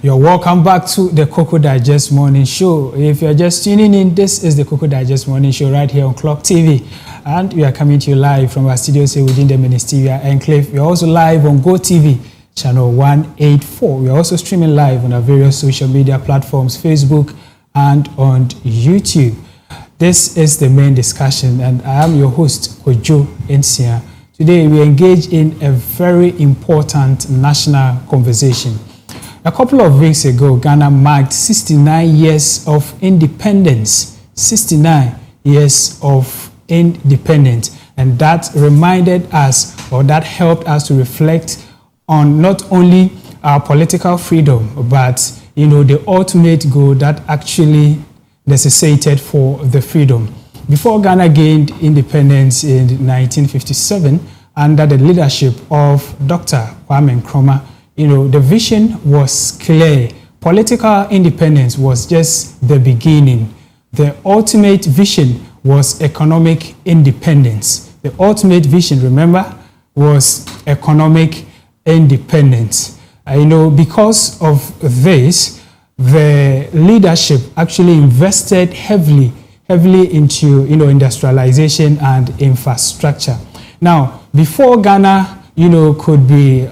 You're welcome back to the Cocoa Digest Morning Show. If you're just tuning in, this is the Cocoa Digest Morning Show right here on Clock TV. And we are coming to you live from our studios here within the Ministerial Enclave. We're also live on GoTV, channel 184. We're also streaming live on our various social media platforms, Facebook and on YouTube. This is the main discussion, and I am your host, Kojo Ensia. Today, we engage in a very important national conversation. A couple of weeks ago, Ghana marked 69 years of independence. 69 years of independence. And that reminded us, or that helped us to reflect on not only our political freedom, but, the ultimate goal that actually necessitated for the freedom. Before Ghana gained independence in 1957, under the leadership of Dr. Kwame Nkrumah, the vision was clear. Political independence was just the beginning. The ultimate vision was economic independence. The ultimate vision, remember, was economic independence. Because of this, the leadership actually invested heavily into industrialization and infrastructure. Now, before Ghana could be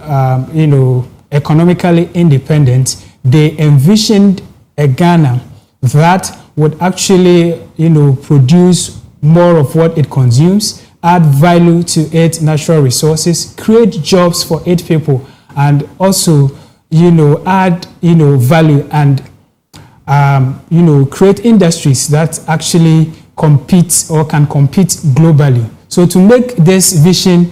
economically independent, they envisioned a Ghana that would actually produce more of what it consumes, add value to its natural resources, create jobs for its people, and also add value and create industries that actually compete or can compete globally. So to make this vision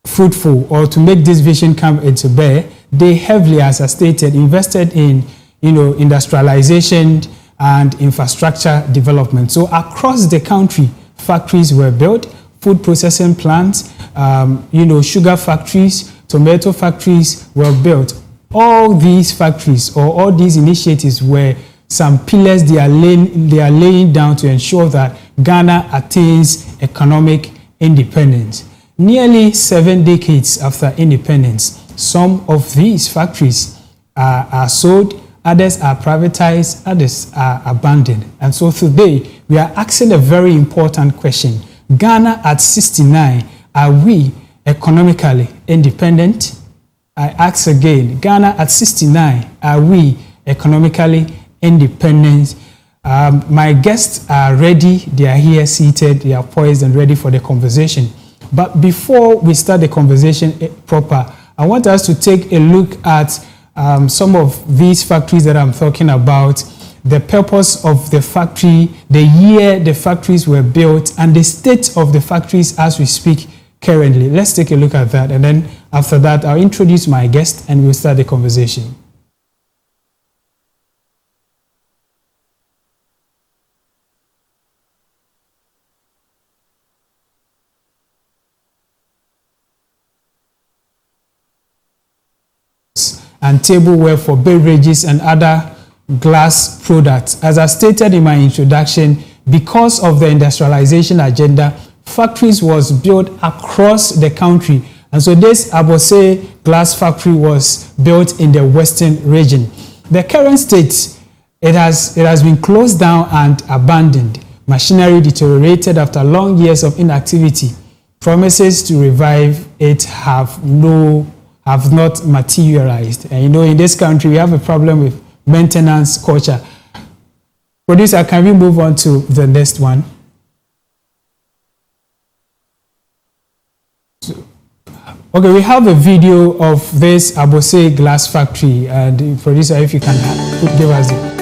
fruitful, or to make this vision come into bear, they heavily, as I stated, invested in industrialization and infrastructure development. So across the country, factories were built, food processing plants, sugar factories, tomato factories were built. All these factories or all these initiatives were some pillars they are laying down to ensure that Ghana attains economic independence. Nearly 7 decades after independence, some of these factories are sold, others are privatized, others are abandoned. And so today, we are asking a very important question. Ghana at 69, are we economically independent? I ask again, Ghana at 69, are we economically independent? My guests are ready. They are here seated. They are poised and ready for the conversation. But before we start the conversation proper, I want us to take a look at some of these factories that I'm talking about, the purpose of the factory, the year the factories were built, and the state of the factories as we speak currently. Let's take a look at that. And then after that, I'll introduce my guest and we'll start the conversation. And tableware for beverages and other glass products. As I stated in my introduction, because of the industrialization agenda, factories was built across the country. And so this Abose glass factory was built in the western region. The current state, it has been closed down and abandoned. Machinery deteriorated after long years of inactivity. Promises to revive it have not materialized. And in this country, we have a problem with maintenance culture. Producer, can we move on to the next one? Okay, we have a video of this Abose glass factory. And producer, if you can give us it.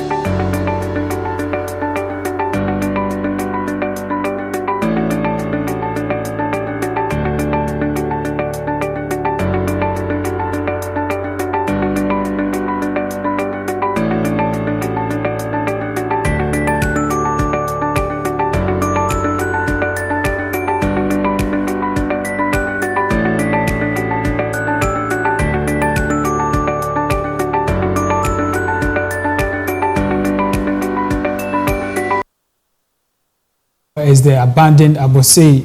Is the abandoned Abose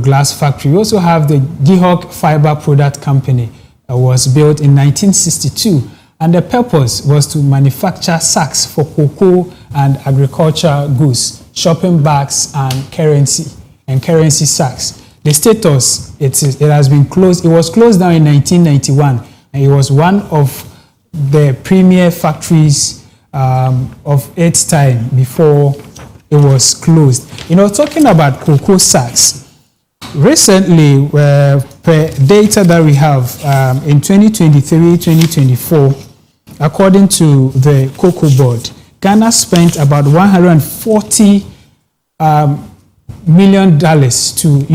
glass factory. We also have the Gihok Fiber Product Company that was built in 1962 And the purpose was to manufacture sacks for cocoa and agricultural goods, shopping bags and currency sacks. The status, it has been closed. It was closed down in 1991, and it was one of the premier factories of its time before it was closed. Talking about cocoa sacks, recently, per data that we have in 2023-2024, according to the Cocoa Board, Ghana spent about $140 million to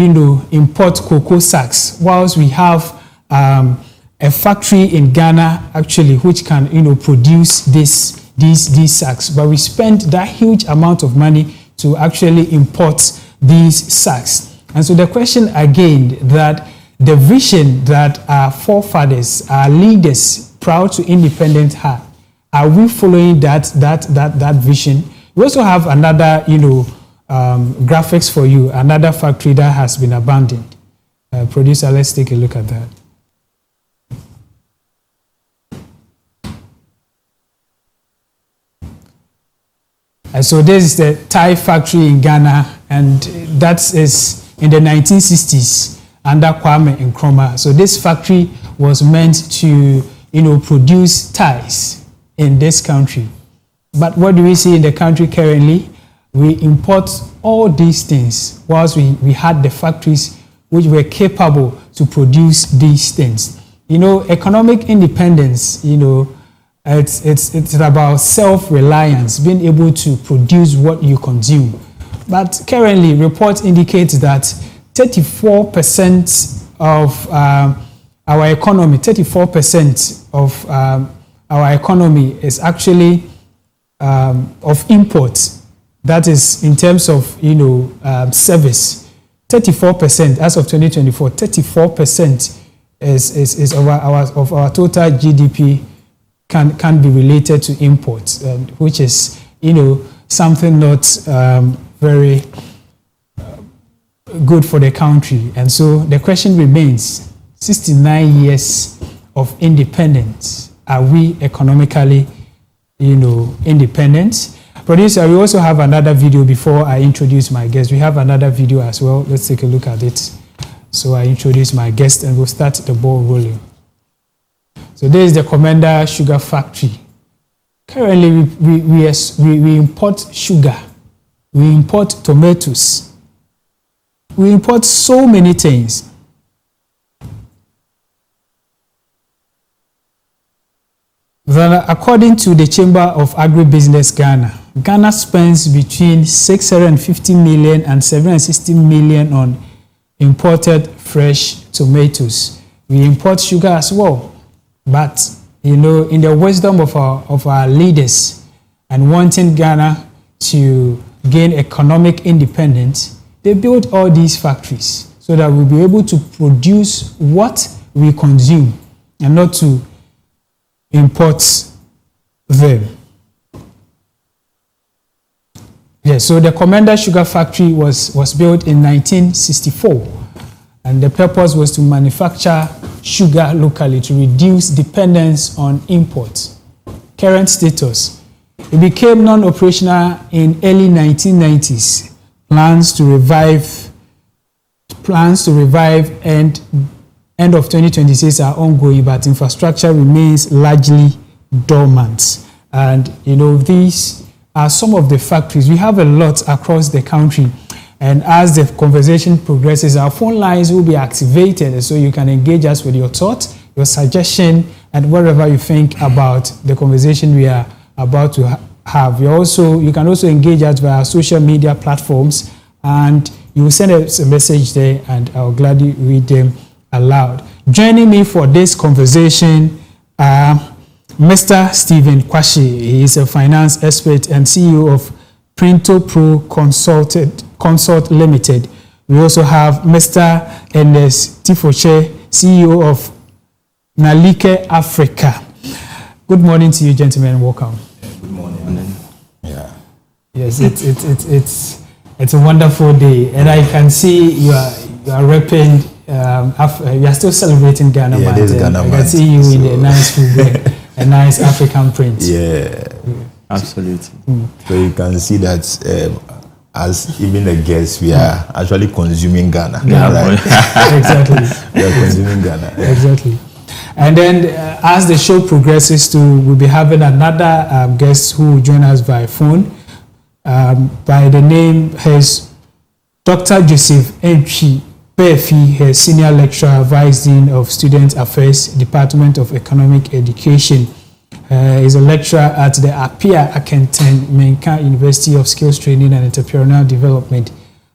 import cocoa sacks, whilst we have a factory in Ghana actually which can produce these sacks, but we spent that huge amount of money to actually import these sacks. And so the question again, that the vision that our forefathers, our leaders, proud to independence had, are we following that vision? We also have another, graphics for you, another factory that has been abandoned. Producer, let's take a look at that. And so this is the Thai factory in Ghana, and that is in the 1960s under Kwame Nkrumah. So this factory was meant to, produce ties in this country. But what do we see in the country currently? We import all these things, whilst we had the factories which were capable to produce these things. Economic independence, it's about self-reliance, being able to produce what you consume. But currently, reports indicate that 34% of our economy, 34% of our economy is actually of imports. That is in terms of service. 34% as of 2024. 34% is of our total GDP can be related to imports, which is something not very good for the country. And so the question remains, 69 years of independence, are we economically independent? Producer, we also have another video before I introduce my guest. We have another video as well. Let's take a look at it. So I introduce my guest and we'll start the ball rolling. So this is the Commander Sugar Factory. Currently, we import sugar. We import tomatoes. We import so many things. Then, according to the Chamber of Agribusiness Ghana, Ghana spends between 650 million and 760 million on imported fresh tomatoes. We import sugar as well. But, in the wisdom of our leaders and wanting Ghana to gain economic independence, they built all these factories so that we'll be able to produce what we consume and not to import them. Yes, so the Commander Sugar Factory was built in 1964, and the purpose was to manufacture sugar locally to reduce dependence on imports. Current status: it became non-operational in early 1990s. Plans to revive and end of 2026 are ongoing, but infrastructure remains largely dormant. And these are some of the factories. We have a lot across the country, and as the conversation progresses, our phone lines will be activated so you can engage us with your thought, your suggestion, and whatever you think about the conversation we are about to have. You can also engage us via social media platforms, and you will send us a message there and I'll gladly read them aloud. Joining me for this conversation are Mr. Stephen Kwashi. He is a finance expert and CEO of Printo Pro Consult Limited. We also have Mr. Ernest Tifoche, CEO of Nalike Africa. Good morning to you, gentlemen. Welcome. Good morning. Yeah. Yes, it's a wonderful day, and I can see you are repping. You are still celebrating Ghana Month. Ghana I can see you in a nice food wear. a nice African print. Yeah. Absolutely. So you can see that as even the guests, we are actually consuming Ghana. Right? Exactly. We are consuming Ghana. Yeah. Exactly. And then as the show progresses too, we'll be having another guest who will join us by phone. By the name is Dr. Joseph Entwi Pefi, his senior lecturer, vice dean of Student Affairs, Department of Economic Education. He's a lecturer at the Apia Akenten Menka University of Skills Training and Entrepreneurial Development.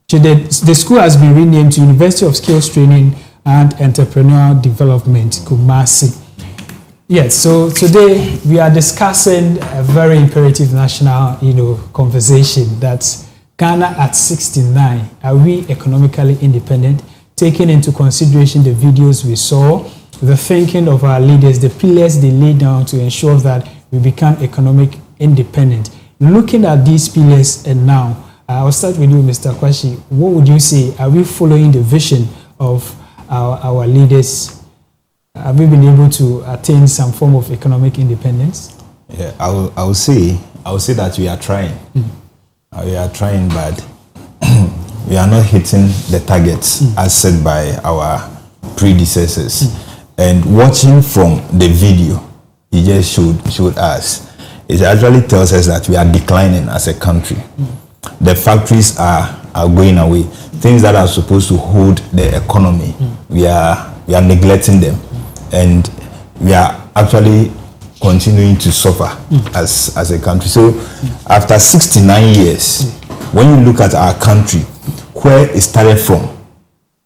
So the school has been renamed to University of Skills Training and Entrepreneurial Development, Kumasi. Yes, so today we are discussing a very imperative national, conversation that's Ghana at 69. Are we economically independent? Taking into consideration the videos we saw, the thinking of our leaders, the pillars they laid down to ensure that we become economic independent. Looking at these pillars and now, I'll start with you, Mr. Kwashi. What would you say? Are we following the vision of our leaders? Have we been able to attain some form of economic independence? Yeah, I would say that we are trying. We are trying, but we are not hitting the targets as set by our predecessors. And watching from the video he just showed us, it actually tells us that we are declining as a country. The factories are going away. Things that are supposed to hold the economy, we are neglecting them, and we are actually continuing to suffer as a country. So after 69 years, when you look at our country, where it started from,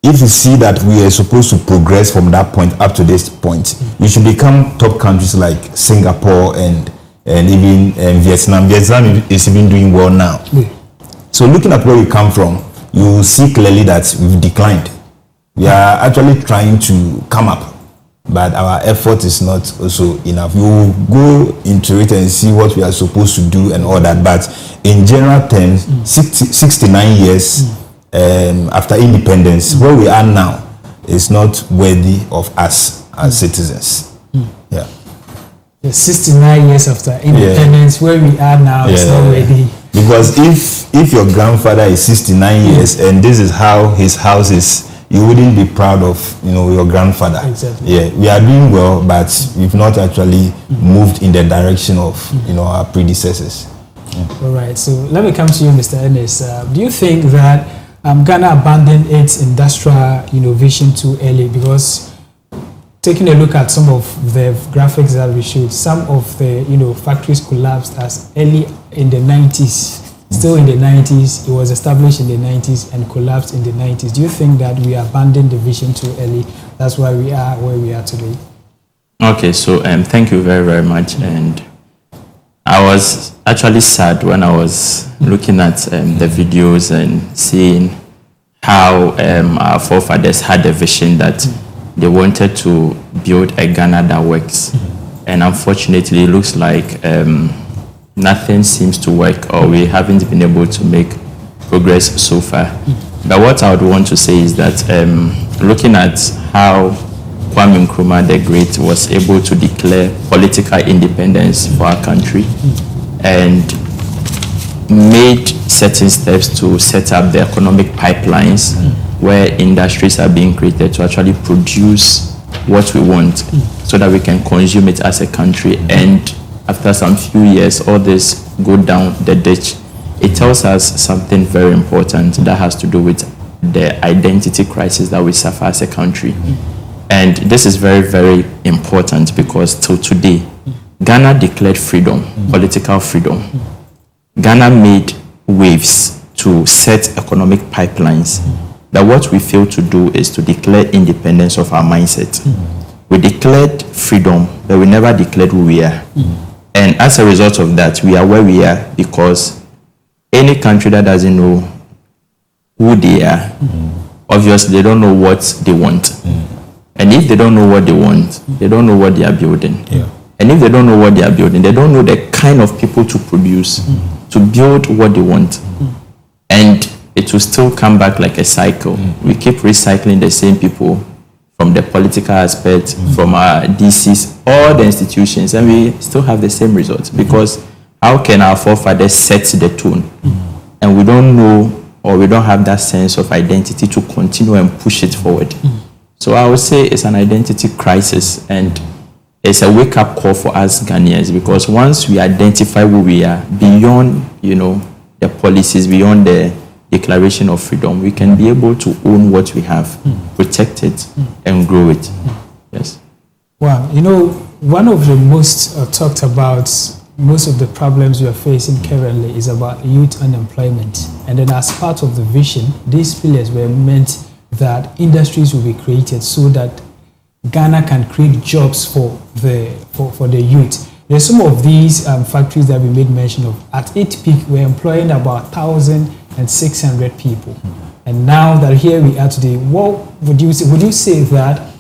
if you see that we are supposed to progress from that point up to this point, we should become top countries like Singapore and even Vietnam. Vietnam is even doing well now. So looking at where we come from, you will see clearly that we've declined. We are actually trying to come up, but our effort is not also enough. We will go into it and see what we are supposed to do and all that, but in general terms, 69 years after independence, where we are now is not worthy of us as citizens. Yeah. 69 years after independence, where we are now is not worthy. Because if your grandfather is 69 years and this is how his house is, you wouldn't be proud of your grandfather. Exactly. Yeah, we are doing well, but we've not actually moved in the direction of our predecessors. All right. So let me come to you, Mr. Ernest. Do you think that Ghana abandoned its industrial innovation too early? Because taking a look at some of the graphics that we showed, some of the factories collapsed as early in the 90s. Still in the 90s, it was established in the 90s and collapsed in the 90s. Do you think that we abandoned the vision too early? That's why we are where we are today. Okay, so thank you very, very much. And I was actually sad when I was looking at the videos and seeing how our forefathers had a vision that they wanted to build a Ghana that works. And unfortunately, it looks like nothing seems to work, or we haven't been able to make progress so far. But what I would want to say is that looking at how Kwame Nkrumah the Great was able to declare political independence for our country and made certain steps to set up the economic pipelines where industries are being created to actually produce what we want so that we can consume it as a country, and after some few years all this go down the ditch. It tells us something very important that has to do with the identity crisis that we suffer as a country. And this is very, very important because till today, Ghana declared freedom, political freedom. Ghana made waves to set economic pipelines. That what we fail to do is to declare independence of our mindset. We declared freedom, but we never declared who we are. And as a result of that, we are where we are because any country that doesn't know who they are, obviously they don't know what they want. And if they don't know what they want, they don't know what they are building. And if they don't know what they are building, they don't know the kind of people to produce, to build what they want. And it will still come back like a cycle. We keep recycling the same people from the political aspect, from our DCs, all the institutions, and we still have the same results. Because how can our forefathers set the tone, and we don't know, or we don't have that sense of identity to continue and push it forward? So I would say it's an identity crisis, and it's a wake-up call for us Ghanaians, because once we identify who we are, beyond, the policies, beyond the Declaration of Freedom, we can be able to own what we have, protect it, and grow it. Yes. Wow, one of the most talked about, most of the problems we are facing currently is about youth unemployment. And then as part of the vision, these pillars were meant that industries will be created so that Ghana can create jobs for the youth. There's some of these factories that we made mention of. At its peak, we're employing about 1,600 people. And now that here we are today, what would you say? Would you say that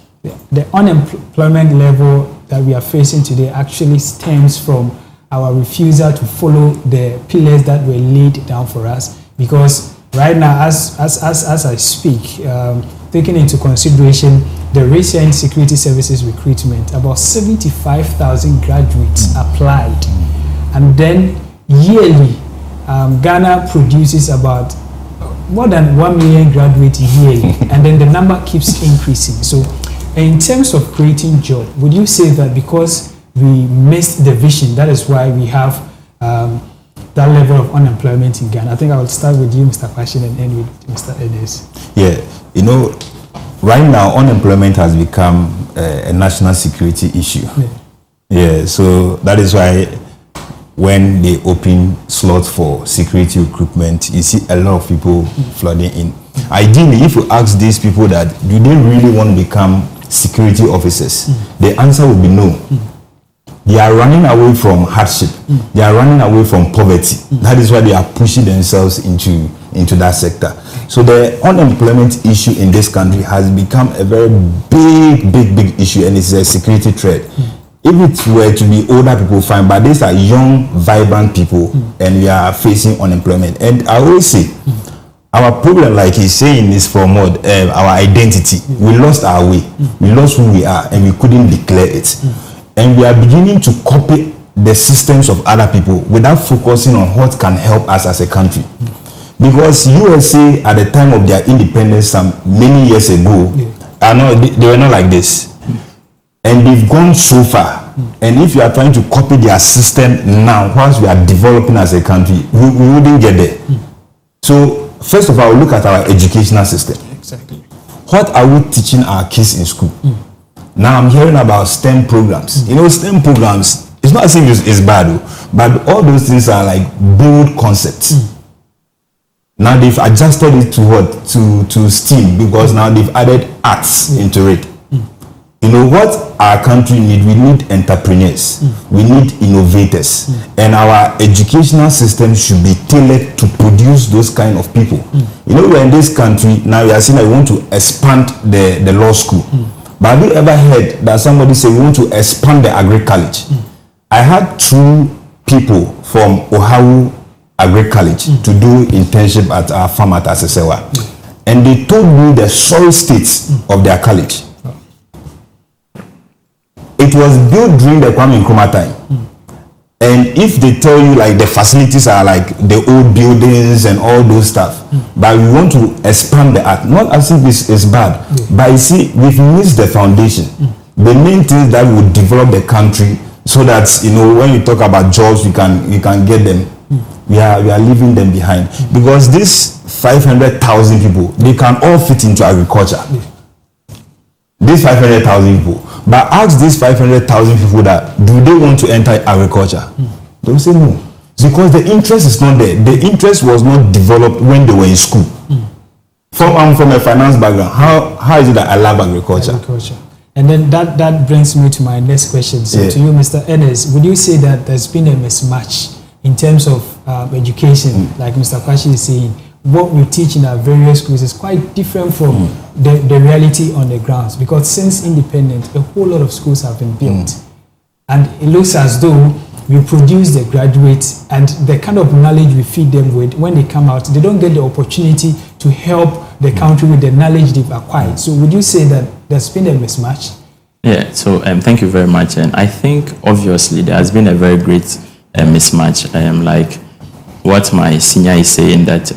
the unemployment level that we are facing today actually stems from our refusal to follow the pillars that were laid down for us? Because right now, as I speak, taking into consideration the recent security services recruitment, about 75,000 graduates applied. And then yearly, Ghana produces about more than 1 million graduates yearly, and then the number keeps increasing. So in terms of creating jobs, would you say that because we missed the vision, that is why we have that level of unemployment in Ghana? I think I will start with you, Mr. Kwasi, and end with Mr. Enes. Yeah, right now unemployment has become a national security issue. Yeah, so that is why when they open slots for security recruitment, you see a lot of people flooding in. Ideally, if you ask these people that, do they really want to become security officers? The answer would be no. They are running away from hardship. They are running away from poverty. That is why they are pushing themselves into that sector. So the unemployment issue in this country has become a very big issue, and it's a security threat. If it were to be older people, fine, but these are young, vibrant people, and we are facing unemployment. And I always say, our problem, like he's saying, is from our identity. We lost our way. We lost who we are, and we couldn't declare it. And we are beginning to copy the systems of other people without focusing on what can help us as a country. Because USA, at the time of their independence some many years ago, they were not like this. And they've gone so far. And if you are trying to copy their system now, once we are developing as a country, we wouldn't get there. So, first of all, look at our educational system. Exactly. What are we teaching our kids in school? Now I'm hearing about STEM programs. STEM programs, it's not as if it's bad, but all those things are like bold concepts. Now they've adjusted it to what? To STEAM, because now they've added arts into it. What our country needs? We need entrepreneurs. We need innovators. And our educational system should be tailored to produce those kind of people. We're in this country, now we are saying that we want to expand the law school. But have you ever heard that somebody say we want to expand the agri-college? I had 2 people from Ohawu Agri-College to do internship at our farm at Asesewa. And they told me the soil states of their college. It was built during the Kwame Nkrumah time. And if they tell you like the facilities are like the old buildings and all those stuff, but we want to expand the art, not as if it's bad, but you see, we've missed the foundation. The main things that would develop the country so that, when you talk about jobs, you can get them. We are leaving them behind. Because these 500,000 people, they can all fit into agriculture. These 500,000 people. But ask these 500,000 people that, do they want to enter agriculture? They will say no. Because the interest is not there. The interest was not developed when they were in school. I'm from a finance background. How is it that I love agriculture? And then that brings me to my next question. So to you, Mr. Enes, would you say that there's been a mismatch in terms of education, like Mr. Kwasi is saying? What we teach in our various schools is quite different from the reality on the grounds, because since independence, a whole lot of schools have been built. And it looks as though we produce the graduates, and the kind of knowledge we feed them with, when they come out, they don't get the opportunity to help the country with the knowledge they've acquired. So would you say that there's been a mismatch? Yeah, so thank you very much. And I think obviously there has been a very great mismatch. Like what my senior is saying, that,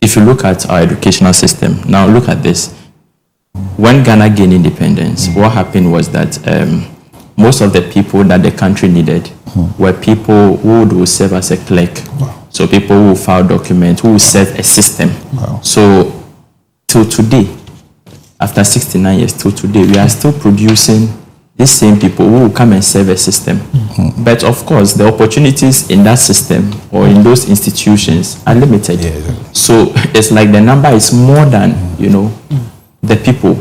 if you look at our educational system, now look at this. When Ghana gained independence, what happened was that most of the people that the country needed were people who would serve as a clerk. Wow. So people who file documents, who serve a system. Wow. So till today, after 69 years, till today, we are still producing these same people who will come and serve a system. But of course, the opportunities in that system or in those institutions are limited. Yeah, exactly. So it's like the number is more than, the people.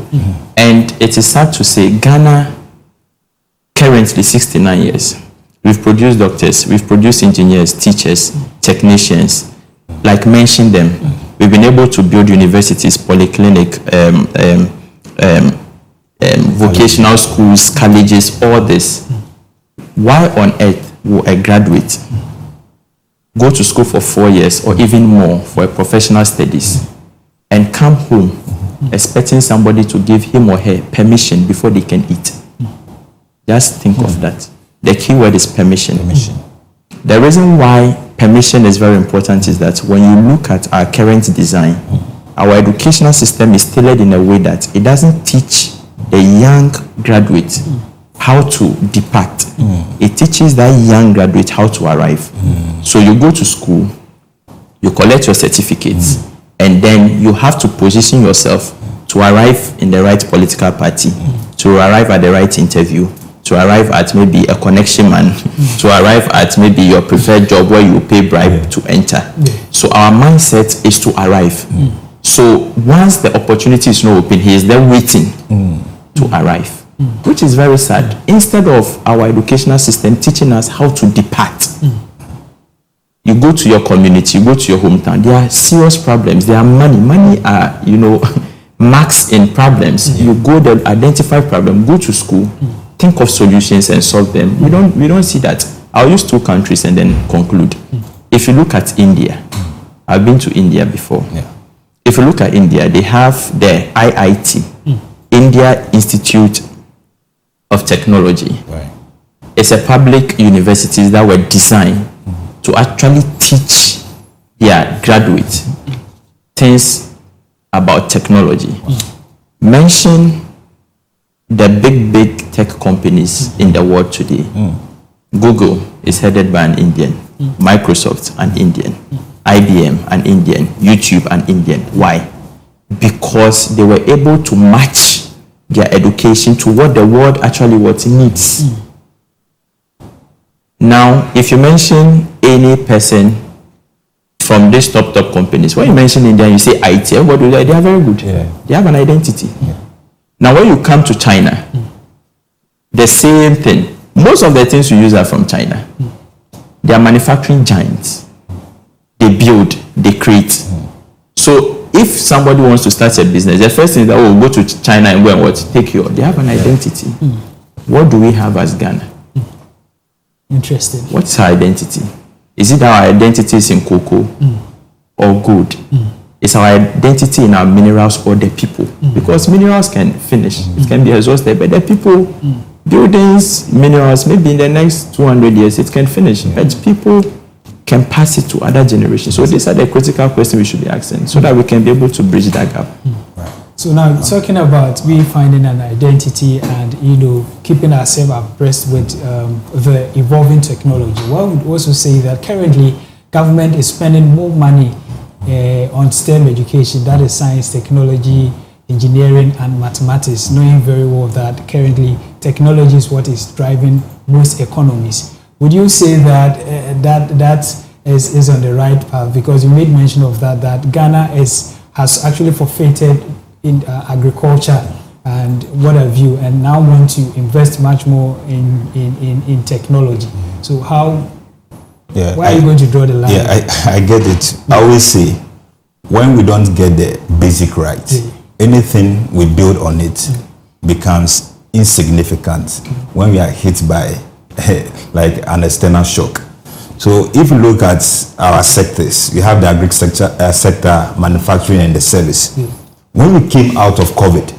And it is sad to say, Ghana, currently 69 years, we've produced doctors, we've produced engineers, teachers, technicians, like mention them. We've been able to build universities, polyclinic, vocational schools, colleges, all this. Why on earth will a graduate go to school for 4 years or even more for a professional studies and come home expecting somebody to give him or her permission before they can eat? Just think of that. The key word is permission. The reason why permission is very important is that when you look at our current design, our educational system is tailored in a way that it doesn't teach a young graduate how to depart. It teaches that young graduate how to arrive. So you go to school, you collect your certificates, and then you have to position yourself to arrive in the right political party, to arrive at the right interview, to arrive at maybe a connection man, to arrive at maybe your preferred job where you pay bribe to enter. So our mindset is to arrive. So once the opportunity is not open, he is there waiting to arrive, which is very sad. Instead of our educational system teaching us how to depart, you go to your community, you go to your hometown, there are serious problems, there are money are, marks in problems. You go there, identify problem, go to school, think of solutions and solve them. We don't see that. I'll use 2 countries and then conclude. If you look at India, I've been to India before. If you look at India, they have the IIT, India Institute of Technology. Right. It's a public universities that were designed to actually teach their graduates things about technology. Mention the big tech companies in the world today. Google is headed by an Indian, Microsoft an Indian, IBM an Indian, YouTube an Indian. Why? Because they were able to match their education to what the world actually needs. Now, if you mention any person from these top companies, when you mention India, you say IT, everybody, they are very good. They have an identity. Now, when you come to China, the same thing. Most of the things you use are from China. They are manufacturing giants. They build, they create. So if somebody wants to start a business, the first thing is that, go to China and go and take your. They have an identity. What do we have as Ghana? Interesting. What's our identity? Is it our identity is in cocoa or gold? It's our identity in our minerals or the people? Because minerals can finish, it can be exhausted, but the people, buildings, minerals, maybe in the next 200 years it can finish, but people can pass it to other generations. So these are the critical questions we should be asking so that we can be able to bridge that gap. So now talking about we finding an identity and keeping ourselves abreast with the evolving technology. One would also say that currently government is spending more money on STEM education, that is science, technology, engineering and mathematics, knowing very well that currently technology is what is driving most economies. Would you say that that is on the right path? Because you made mention of that Ghana has actually forfeited in agriculture and what have you, and now want to invest much more in technology. So why are you going to draw the line? I get it. I always say, when we don't get the basic right, anything we build on it becomes insignificant when we are hit by like an external shock. So if you look at our sectors, we have the agri sector, manufacturing, and the service. When we came out of COVID,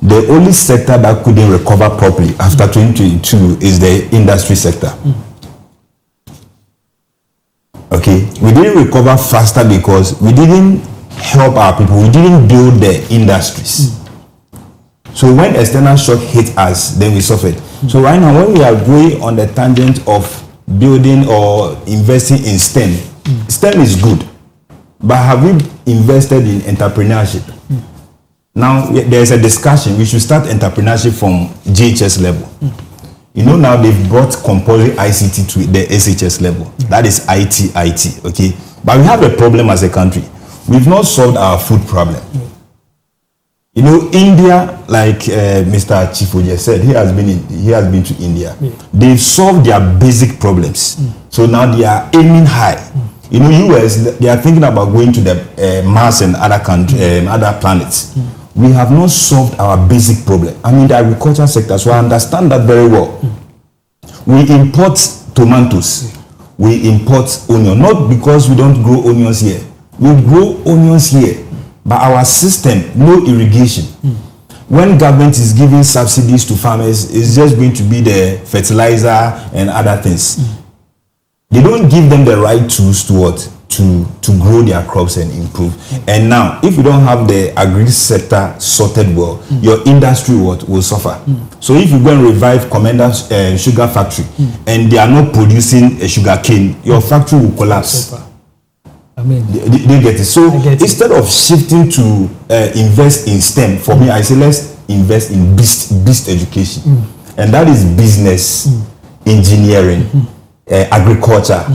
the only sector that couldn't recover properly after 2022 is the industry sector. Okay, we didn't recover faster because we didn't help our people. We didn't build the industries. So when external shock hit us, then we suffered. So right now, when we are going on the tangent of building or investing in STEM, STEM is good, but have we invested in entrepreneurship? Now there's a discussion. We should start entrepreneurship from JHS level. You know, now they've brought compulsory ICT to the SHS level. That is IT, okay? But we have a problem as a country. We've not solved our food problem. You know, India, like Mr. Chifoje said, he has been to India. They've solved their basic problems. So now they are aiming high. You know, US, they are thinking about going to the Mars and other other planets. We have not solved our basic problem. I mean, the agriculture sector, so I understand that very well. We import tomatoes, we import onion, not because we don't grow onions here. We grow onions here, but our system, no irrigation. When government is giving subsidies to farmers, it's just going to be the fertilizer and other things. They don't give them the right tools to what? To grow their crops and improve. And now, if you don't have the agri sector sorted well, your industry will suffer. So if you go and revive Commander's sugar factory and they are not producing a sugar cane, your factory will collapse. I mean, they get it. So instead of shifting to invest in STEM, for me, I say let's invest in beast education. And that is business, engineering, agriculture,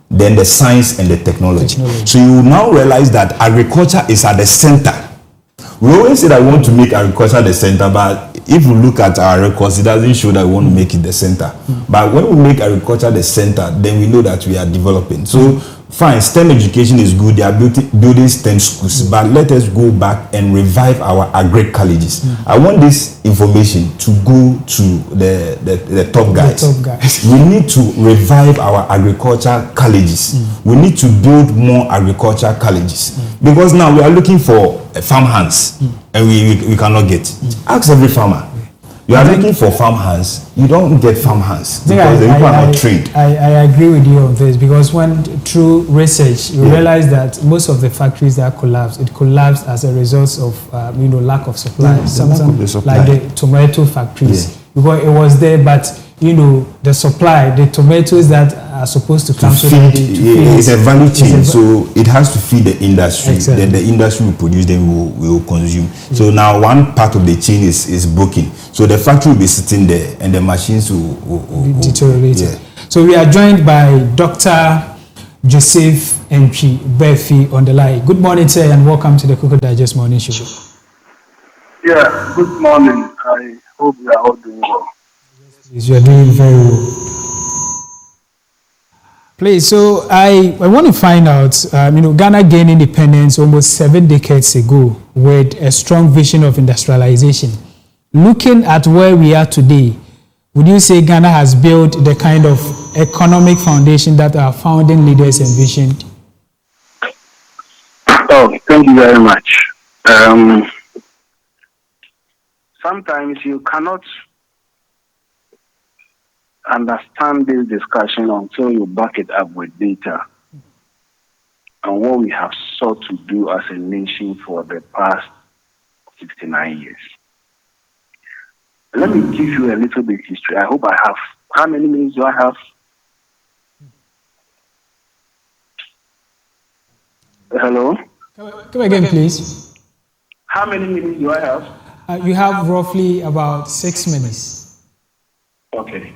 then the science and the technology. So you will now realize that agriculture is at the center. We always say that we want to make agriculture the center, but if you look at our records, it doesn't show that we want to make it the center. But when we make agriculture the center, then we know that we are developing. So fine, STEM education is good. They are building STEM schools, but let us go back and revive our agri colleges. I want this information to go to the top guys. The top guys. We need to revive our agriculture colleges. We need to build more agriculture colleges because now we are looking for farm hands and we cannot get. Ask every farmer. You are looking for farm hands. You don't get farm hands because the people are not trained. I agree with you on this because when through research we realized that most of the factories that collapsed, it collapsed as a result of lack of supply. Something like the tomato factories because it was there, but the supply, the tomatoes that are supposed to come it's a value chain, so it has to feed the industry. Exactly. Then the industry will produce, then we will consume. So now one part of the chain is broken. So the factory will be sitting there, and the machines will deteriorate. So we are joined by Dr. Joseph Ntwi Berfi on the line. Good morning, sir, and welcome to the Cocoa Digest Morning Show. Yeah, good morning. I hope we are all doing well. You are doing very well. Please, so I want to find out, Ghana gained independence almost 7 decades ago with a strong vision of industrialization. Looking at where we are today, would you say Ghana has built the kind of economic foundation that our founding leaders envisioned? Oh, thank you very much. Sometimes you cannot understand this discussion until you back it up with data and what we have sought to do as a nation for the past 69 years. Let me give you a little bit of history. I hope I have. How many minutes do I have? Hello? Come again, please. How many minutes do I have? You have roughly about 6 minutes. Okay.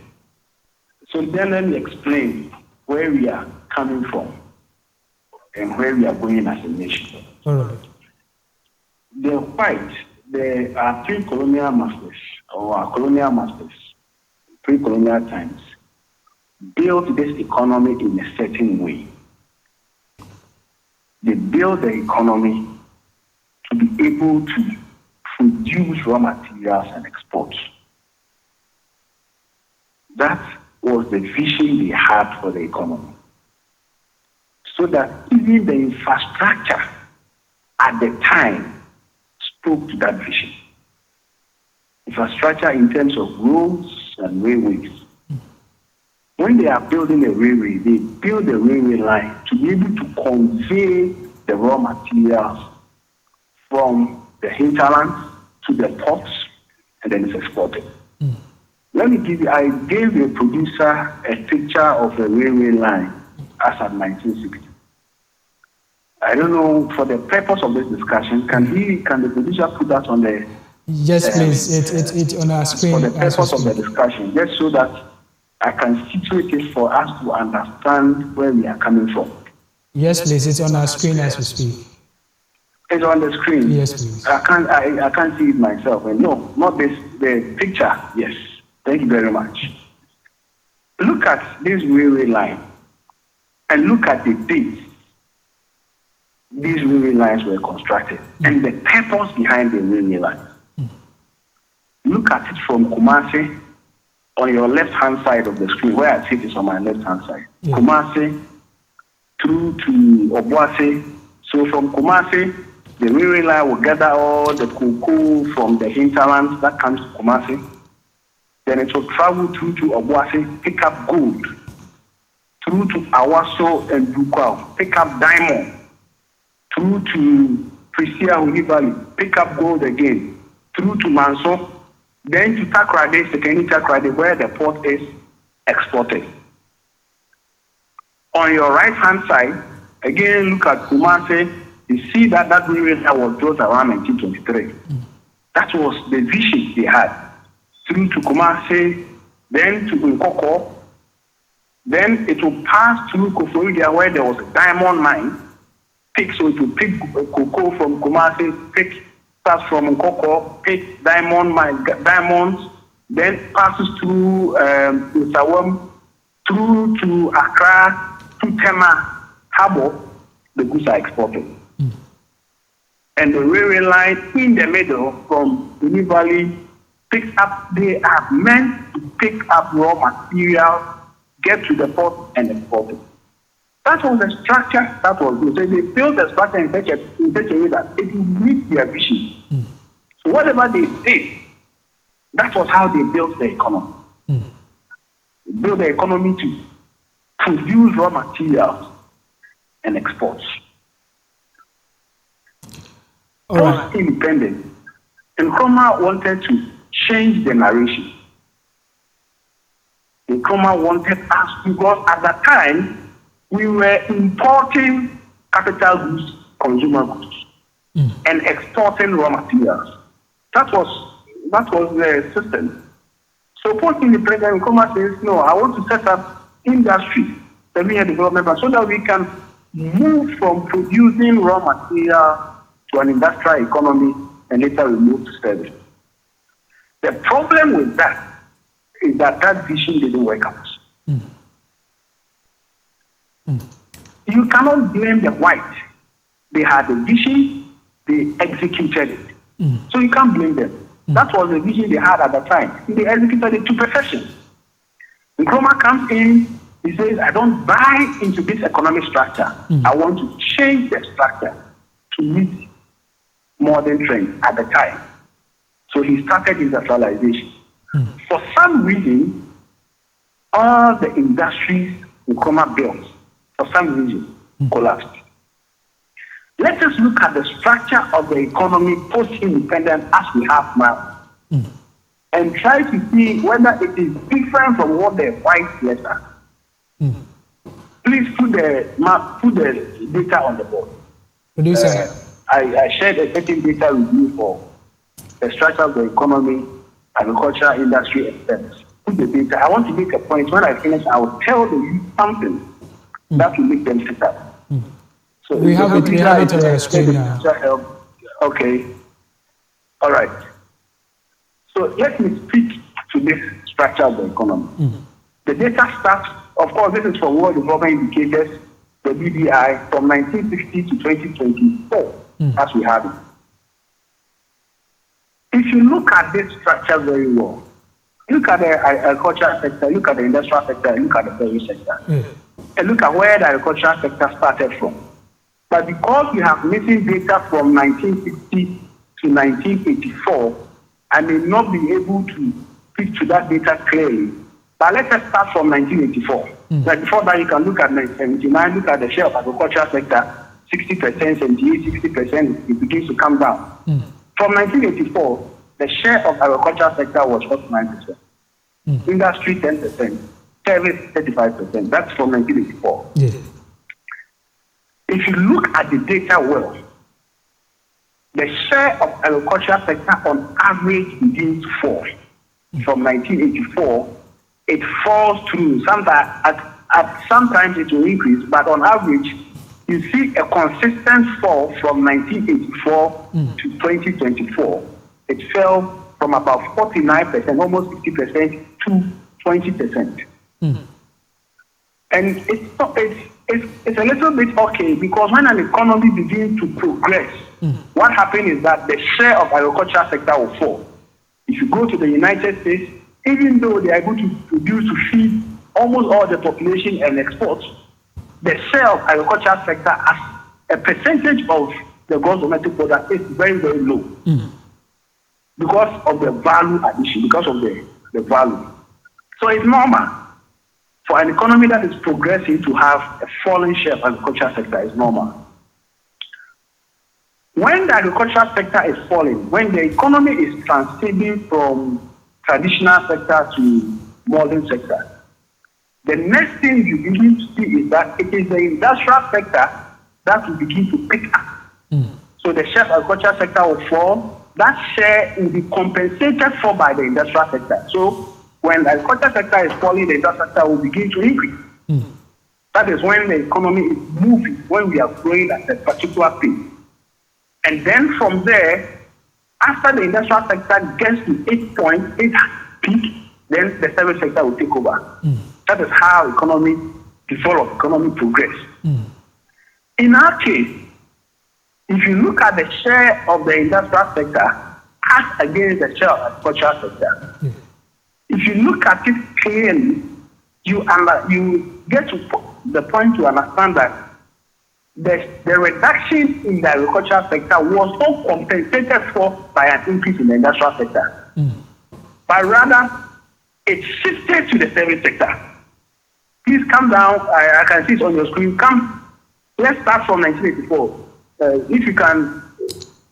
So then let me explain where we are coming from and where we are going as a nation. All right. There are three colonial masters, or our colonial masters, pre-colonial times, built this economy in a certain way. They built the economy to be able to produce raw materials and export. That was the vision they had for the economy. so that even the infrastructure at the time spoke to that vision. Infrastructure in terms of roads and railways. When they are building a railway, they build a railway line to be able to convey the raw materials from the hinterland to the ports, and then it's exported. Let me give you, I gave a producer a picture of a railway line as at 1960. I don't know, for the purpose of this discussion, can the producer put that on the... Yes, please. It's on our screen. For the purpose of the discussion, just so that I can situate it for us to understand where we are coming from. Yes, please. It's on our screen as we speak. It's on the screen. Yes, please. I can't see it myself. And no, not this. The picture. Yes. Thank you very much. Look at this railway line and look at the date these railway lines were constructed and the purpose behind the railway line. Look at it from Kumasi on your left-hand side of the screen, where I see it is on my left-hand side. Yeah. Kumasi through to Obuasi. So from Kumasi, the railway line will gather all the cocoa from the hinterlands that comes to Kumasi. Then it will travel through to Obuasi, pick up gold. Through to Awaso and Bukwao, pick up diamond. Through to Prisia Huni Valley, pick up gold again. Through to Manso, then to Takrade, Sekeni Takrade, where the port is exported. On your right-hand side, again, look at Kumasi. You see that railway line was built around 1923. That was the vision they had. Through to Kumasi, then to Nkoko. Then it will pass through Koforidua, where there was a diamond mine. So it will pick cocoa from Kumasi, pick starts from Nkoko, pick diamonds, then passes through Sawam, through to Accra, to Tema, Harbor. The goods are exported. And the railway line in the middle from Uni Valley picks up, they are meant to pick up raw material, get to the port and export it. That was the structure that was good. So they built the structure in such a way that it will meet their vision. So whatever they did, that was how they built the economy. They built the economy to produce raw materials and exports. Post independence, Nkrumah wanted to change the narration. Nkrumah wanted us, because at that time we were importing capital goods, consumer goods, and exporting raw materials. That was the system. So post independence, Nkrumah says, no, I want to set up industry, 7-year development, so that we can move from producing raw material to an industrial economy and later we move to service. The problem with that is that vision didn't work out. You cannot blame the white. They had a vision, they executed it. So you can't blame them. That was the vision they had at the time. They executed it to perfection. Nkrumah comes in, he says, I don't buy into this economic structure. I want to change the structure to meet modern trends at the time. So he started industrialization. For some reason, all the industries Nkrumah built, for some reason, collapsed. Let us look at the structure of the economy post-independence as we have now, and try to see whether it is different from what the white letter. Please put the data on the board. Producer. I shared a certain data with you for the structure of the economy, agriculture, industry, and service. Put the data. I want to make a point. When I finish, I will tell you something that will make them sit up. So we have it on the screen now. Okay. All right. So let me speak to this structure of the economy. The data starts, of course, this is from World Development Indicators, the BDI, from 1960 to 2024, as we have it. If you look at this structure very well, look at the agricultural sector, look at the industrial sector, look at the service sector. and look at where the agricultural sector started from. But because we have missing data from 1960 to 1984, I may not be able to speak to that data clearly. But let us start from 1984. Like before that, you can look at 1979, look at the share of agricultural sector, 60%, 78, 60%, it begins to come down. From 1984, the share of agricultural sector was 49%. Industry 10%, service 35%. That's from 1984. Yeah. If you look at the data well, the share of agricultural sector on average begins to fall. From 1984, it falls through. Sometimes it will increase, but on average, you see a consistent fall from 1984 to 2024. It fell from about 49%, almost 50%, to 20%. And it's a little bit okay, because when an economy begins to progress, what happens is that the share of agricultural sector will fall. If you go to the United States, even though they are able to produce to feed almost all the population and export, the share of agricultural sector as a percentage of the gross domestic product is very, very low. Because of the value addition, because of the value. So it's normal for an economy that is progressing to have a falling share of agricultural sector. Is normal. When the agricultural sector is falling, when the economy is transiting from traditional sector to modern sector, the next thing you begin to see is that it is the industrial sector that will begin to pick up. So the share of agricultural sector will fall. That share will be compensated for by the industrial sector. So when the agricultural sector is falling, the industrial sector will begin to increase. That is when the economy is moving, when we are growing at a particular pace. And then from there, after the industrial sector gets to 8.8 peak, then the service sector will take over. That is how economy develop, economy progress. In our case, if you look at the share of the industrial sector as against the share of agricultural sector, if you look at it clearly, you get to the point to understand that the reduction in the agricultural sector was not compensated for by an increase in the industrial sector, but rather it shifted to the service sector. Please come down. I can see it on your screen. Let's start from 1984. If you can,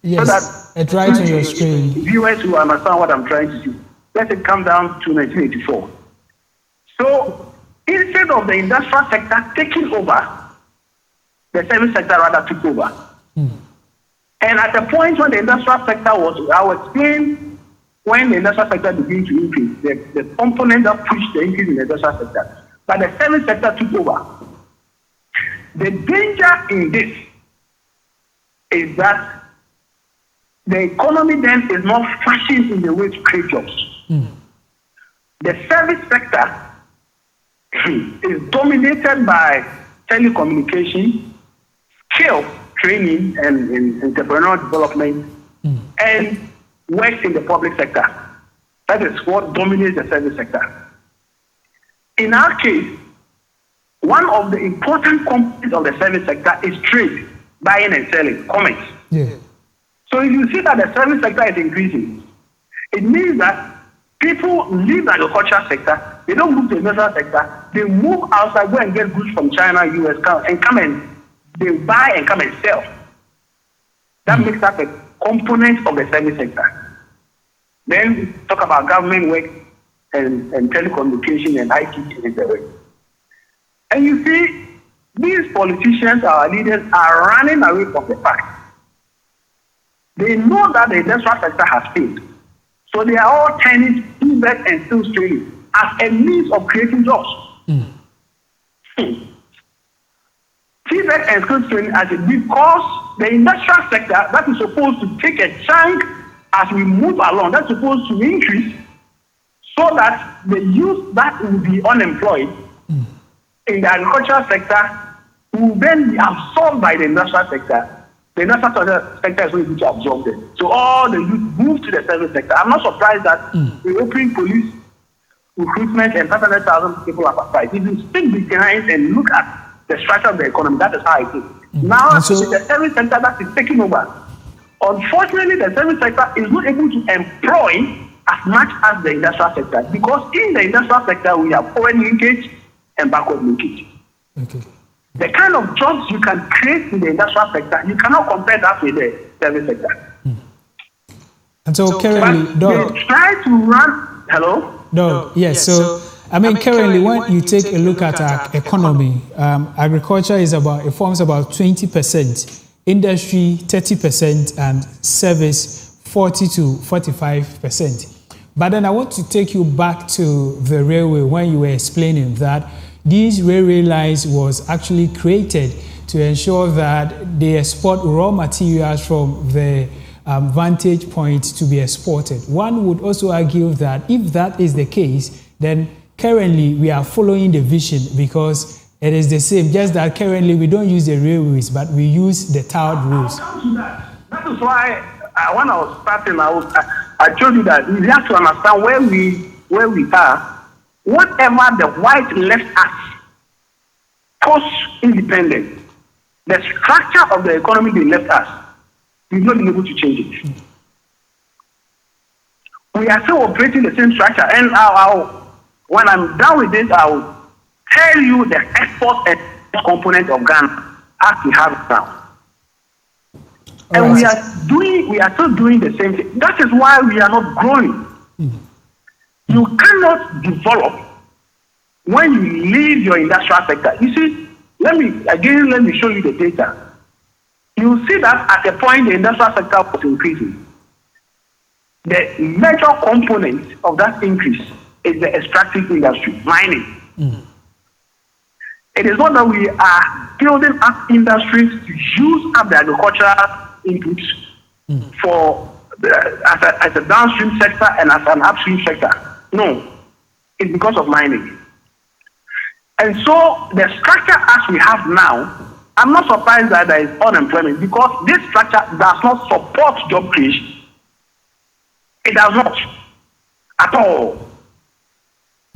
yes, so that it's right on your screen. Viewers who understand what I'm trying to do. Let it come down to 1984. So instead of the industrial sector taking over, the service sector rather took over. And at the point when the industrial sector was, I will explain when the industrial sector began to increase, the component that pushed the increase in the industrial sector. But the service sector took over. The danger in this is that the economy then is not fashioned in the way to create jobs. The service sector is dominated by telecommunication, skill training and entrepreneurial development, and work in the public sector. That is what dominates the service sector. In our case, one of the important components of the service sector is trade, buying and selling, commerce. So if you see that the service sector is increasing, it means that people leave the agricultural sector, they don't move to the industrial sector, they move outside, go and get goods from China, US, and come and they buy and come and sell. That makes up a component of the service sector. Then talk about government work and telecommunication and IT and the rest. And you see, these politicians, our leaders, are running away from the fact. They know that the industrial sector has failed. So they are all turning TVET and skills training as a means of creating jobs. TVET and skills training because the industrial sector that is supposed to take a chunk as we move along, that's supposed to increase so that the youth that will be unemployed in the agricultural sector will then be absorbed by the industrial sector. The industrial sector is going to absorb them. So all the youth move to the service sector. I'm not surprised that the European police recruitment and 500,000 people are applied. If you stick behind and look at the structure of the economy, that is how it is. Now, it's the service sector that is taking over. Unfortunately, the service sector is not able to employ as much as the industrial sector, because in the industrial sector, we have forward linkage and backward linkage. Okay. The kind of jobs you can create in the industrial sector, you cannot compare that with the service sector. And so currently, they try to run. Hello? No, yes. So, I mean, currently, when you take a look at our economy, agriculture it forms about 20%, industry 30%, and service 40 to 45%. But then I want to take you back to the railway when you were explaining that these railway lines was actually created to ensure that they export raw materials from the vantage point to be exported. One would also argue that if that is the case, then currently we are following the vision, because it is the same, just that currently we don't use the railways, but we use the tarred roads. That is why when I was starting, I told you that we have to understand where we are. Whatever the white left us post-independence, the structure of the economy they left us, we've not been able to change it. We are still operating the same structure. And when I'm done with this, I'll tell you the export and component of Ghana as we have it now. And we are still doing the same thing. That is why we are not growing. You cannot develop when you leave your industrial sector. You see, let me show you the data. You see that at a point the industrial sector was increasing. The major component of that increase is the extractive industry, mining. It is not that we are building up industries to use up the agricultural inputs for as a downstream sector and as an upstream sector. No, it's because of mining. And so the structure as we have now, I'm not surprised that there is unemployment, because this structure does not support job creation. It does not at all.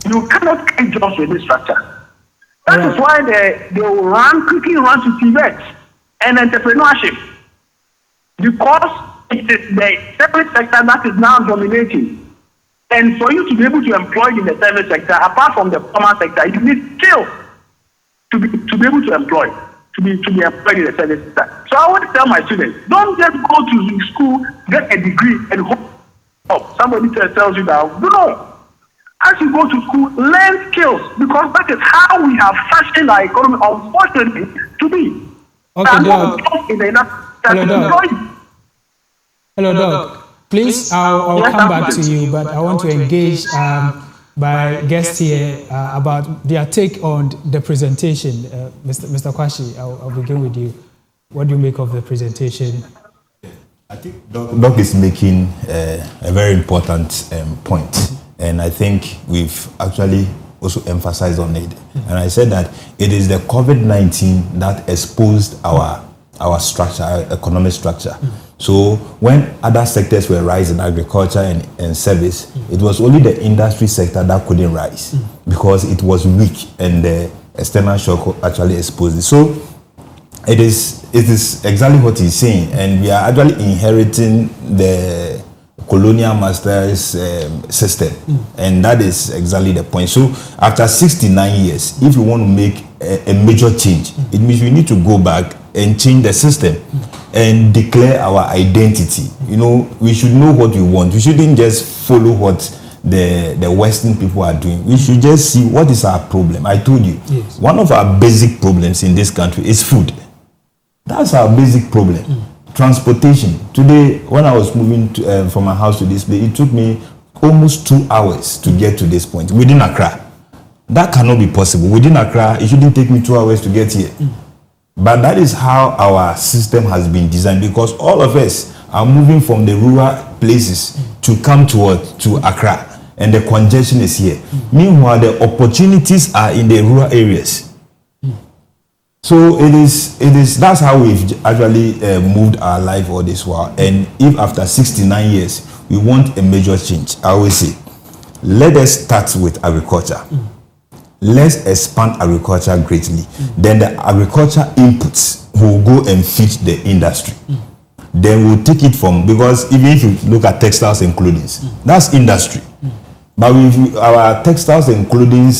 You cannot create jobs with this structure. That is why they will quickly run to Tibet and entrepreneurship, because it is the service sector that is now dominating. And for you to be able to employ in the service sector, apart from the formal sector, you need skills to be able to employ, to be employed in the service sector. So I want to tell my students, don't just go to school, get a degree, and hope somebody tells you that. No. As you go to school, learn skills, because that is how we have fashioned our economy, unfortunately, to be. Okay, Doug. Hello, Doug. Please, I'll come back to you, but I want to engage my guest here about their take on the presentation. Mr. Kwashi, I'll begin with you. What do you make of the presentation? I think Doug is making a very important point. And I think we've actually also emphasized on it. And I said that it is the COVID-19 that exposed our structure, our economic structure. So when other sectors were rising, agriculture and service, it was only the industry sector that couldn't rise because it was weak, and the external shock actually exposed it. So it is exactly what he's saying, and we are actually inheriting the colonial masters system, and that is exactly the point. So after 69 years, if we want to make a major change, it means we need to go back and change the system and declare our identity. You know, we should know what we want. We shouldn't just follow what the Western people are doing. We should just see what is our problem. I told you, one of our basic problems in this country is food. That's our basic problem. Transportation. Today, when I was moving from my house to this place, it took me almost 2 hours to get to this point within Accra. That cannot be possible. Within Accra, it shouldn't take me 2 hours to get here. But that is how our system has been designed, because all of us are moving from the rural places to come to Accra, and the congestion is here. Meanwhile, the opportunities are in the rural areas. So that's how we've actually moved our life all this while. And if after 69 years we want a major change, I always say let us start with agriculture. Let's expand agriculture greatly. Then the agriculture inputs will go and feed the industry. Then we'll take it from, because even if you look at textiles and clothing, that's industry. But with our textiles and clothing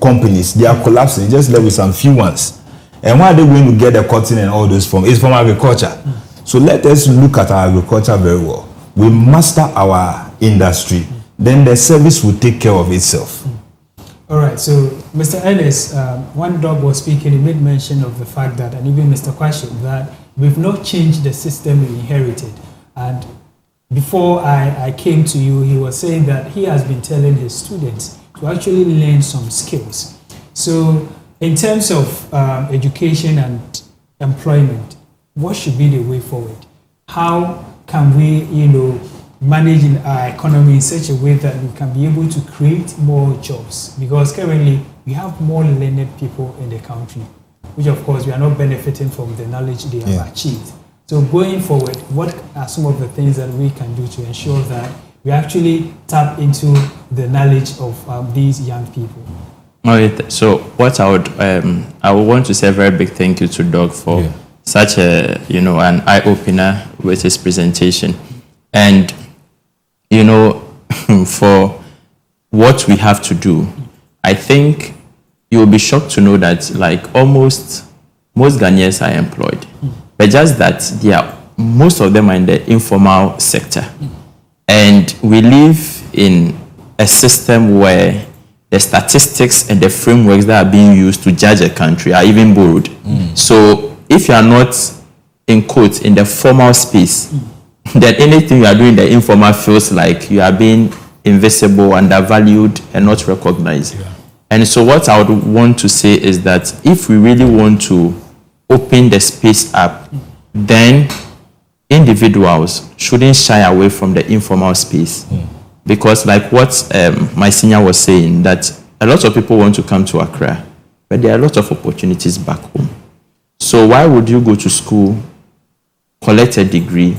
companies, they are collapsing, just left with some few ones. And where are they going to get the cotton and all those from? It's from agriculture. So let us look at our agriculture very well. We master our industry, then the service will take care of itself. All right, so Mr. Ellis, when Doug was speaking, he made mention of the fact that, and even Mr. Kwashiorkor, that we've not changed the system we inherited. And before I came to you, he was saying that he has been telling his students to actually learn some skills. So in terms of education and employment, what should be the way forward? How can we, manage our economy in such a way that we can be able to create more jobs? Because currently we have more learned people in the country, which of course we are not benefiting from the knowledge they have achieved. So going forward, what are some of the things that we can do to ensure that we actually tap into the knowledge of these young people? So what I would want to say a very big thank you to Doug for such a an eye opener with his presentation, and for what we have to do. I think you will be shocked to know that like most Ghanaians are employed, but just that most of them are in the informal sector, and we live in a system where the statistics and the frameworks that are being used to judge a country are even borrowed. So if you are not, in quotes, in the formal space, then anything you are doing in the informal feels like you are being invisible, undervalued, and not recognized. And so what I would want to say is that if we really want to open the space up, then individuals shouldn't shy away from the informal space. Because like what my senior was saying, that a lot of people want to come to Accra, but there are a lot of opportunities back home. So why would you go to school, collect a degree,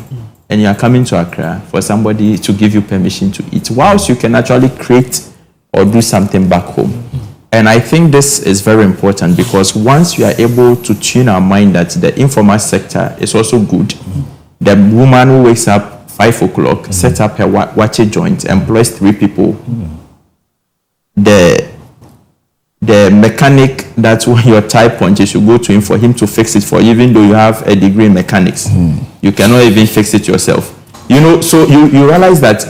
and you are coming to Accra for somebody to give you permission to eat, whilst you can actually create or do something back home? And I think this is very important, because once you are able to tune our mind that the informal sector is also good, the woman who wakes up 5 o'clock, set up her watcher joint, employs 3 people. The mechanic that when your tire punches, you go to him for him to fix it for you, even though you have a degree in mechanics. You cannot even fix it yourself. So you realize that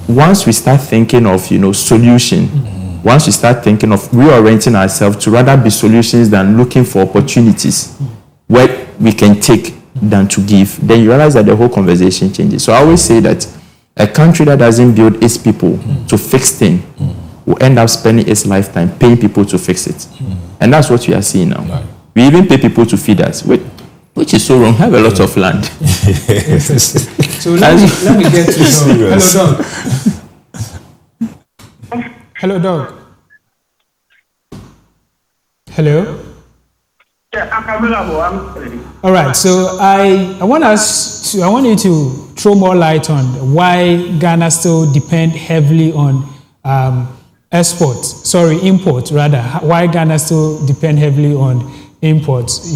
once we start thinking of, solution, once we start thinking of reorienting ourselves to rather be solutions than looking for opportunities where we can take than to give, then you realize that the whole conversation changes. So I always say that a country that doesn't build its people to fix things will end up spending its lifetime paying people to fix it. And that's what we are seeing now. Right. We even pay people to feed us, which is so wrong. Have a lot of land. So let me get to Doug. Hello, Doug. Hello. Yeah, I'm available. All right. So I want you to throw more light on why Ghana still depend heavily on imports rather. Why Ghana still depend heavily on imports?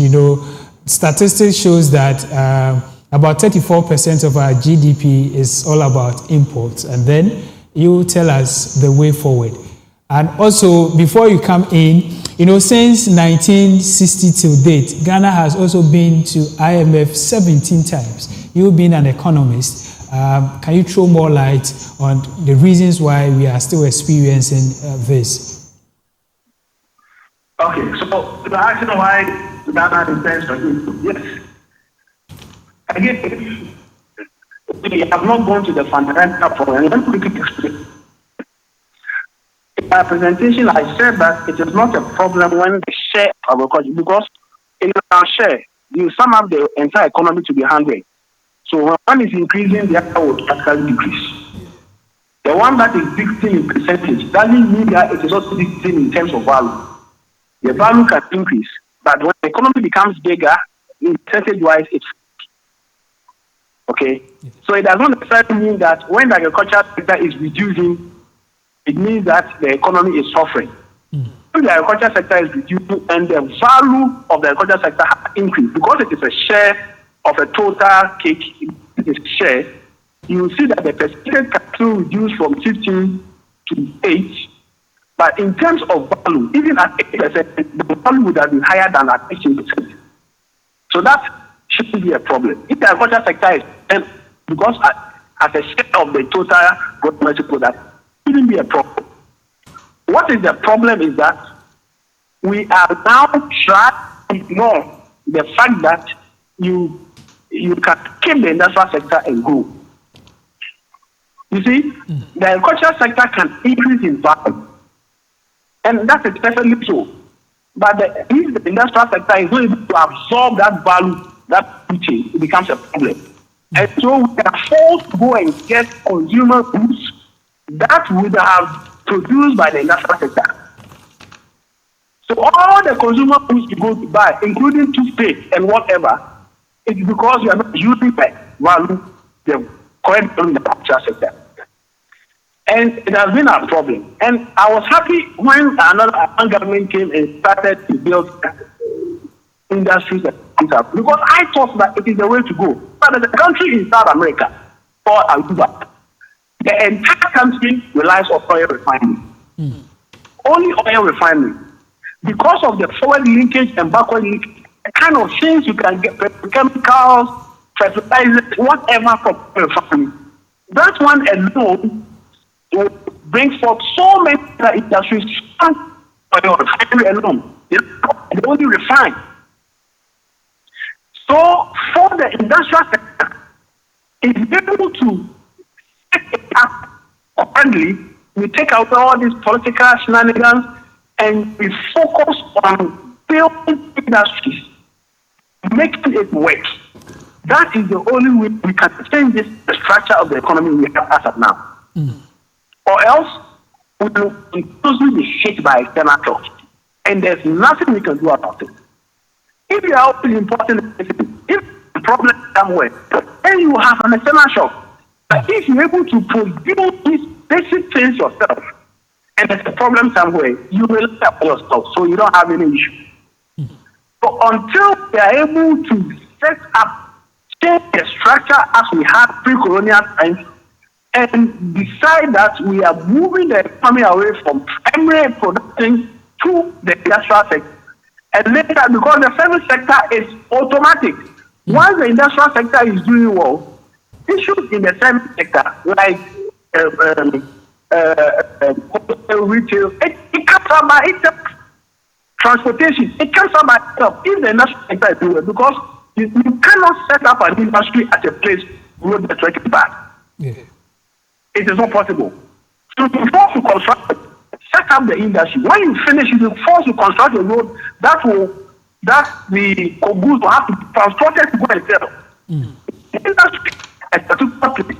Statistics shows that about 34% of our GDP is all about imports, and then you tell us the way forward. And also, before you come in, since 1960 till date, Ghana has also been to IMF 17 times. You being an economist, can you throw more light on the reasons why we are still experiencing this? Okay, so the action why Ghana depends on it, yes. Again, we have not gone to the fundamental problem. Let me quickly explain. In my presentation, I said that it is not a problem when the share of agriculture, because in our share, you sum up the entire economy to be 100. So when one is increasing, the other will practically decrease. The one that is dictating in percentage doesn't mean that it is also dictating in terms of value. The value can increase, but when the economy becomes bigger, in percentage-wise, it's okay. So it does not necessarily mean that when the agricultural sector is reducing, it means that the economy is suffering. If the agriculture sector is reduced and the value of the agriculture sector has increased because it is a share of a total cake, it is share, you will see that the percentage can still reduce from 15 to 8. But in terms of value, even at 8%, the value would have been higher than at 18%. So that shouldn't be a problem. If the agriculture sector is 10, because as a share of the total gross domestic product, it shouldn't be a problem. What is the problem is that we are now trying to ignore the fact that you can keep the industrial sector and grow. You see, the agricultural sector can increase in value, and that is perfectly so. But if the industrial sector is not able to absorb that value, that change, it becomes a problem. And so we are forced to go and get consumer goods that would have produced by the industrial sector. So all the consumer goods you go to buy, including toothpaste and whatever, it's because you are not using the value, the correct value in the agricultural sector. And it has been a problem. And I was happy when another government came and started to build industries because I thought that it is the way to go. But the country in South America, called Aruba, the entire country relies on oil refining. Only oil refining. Because of the forward linkage and backward linkage, the kind of things you can get, chemicals, fertilizers, whatever from oil refining. That one alone will bring forth so many industries. Oil refinery alone, they only refine. So for the industrial sector, it's able to set it up currently. We take out all these political shenanigans and we focus on building industries, making it work. That is the only way we can change the structure of the economy we have as of now. Or else we will increasingly be hit by external shocks. And there's nothing we can do about it. If you are always importing, if the problem is somewhere, then you have an external shock. But if you're able to produce these basic things yourself, and there's a problem somewhere, you will help yourself, so you don't have any issue. So until we are able to set up, change the structure as we had pre-colonial times, and decide that we are moving the economy away from primary production to the industrial sector. And later, because the service sector is automatic, once the industrial sector is doing well, issues in the service sector, like retail, it comes up by itself. Transportation, it comes up by itself if the industrial sector is doing well, because you cannot set up an industry at a place where the network is bad. Yeah. It is not possible. So you force to construct, set up the industry. When you finish, you force to construct a road that the goods will have to be transported to go and sell. The industry is a particular place.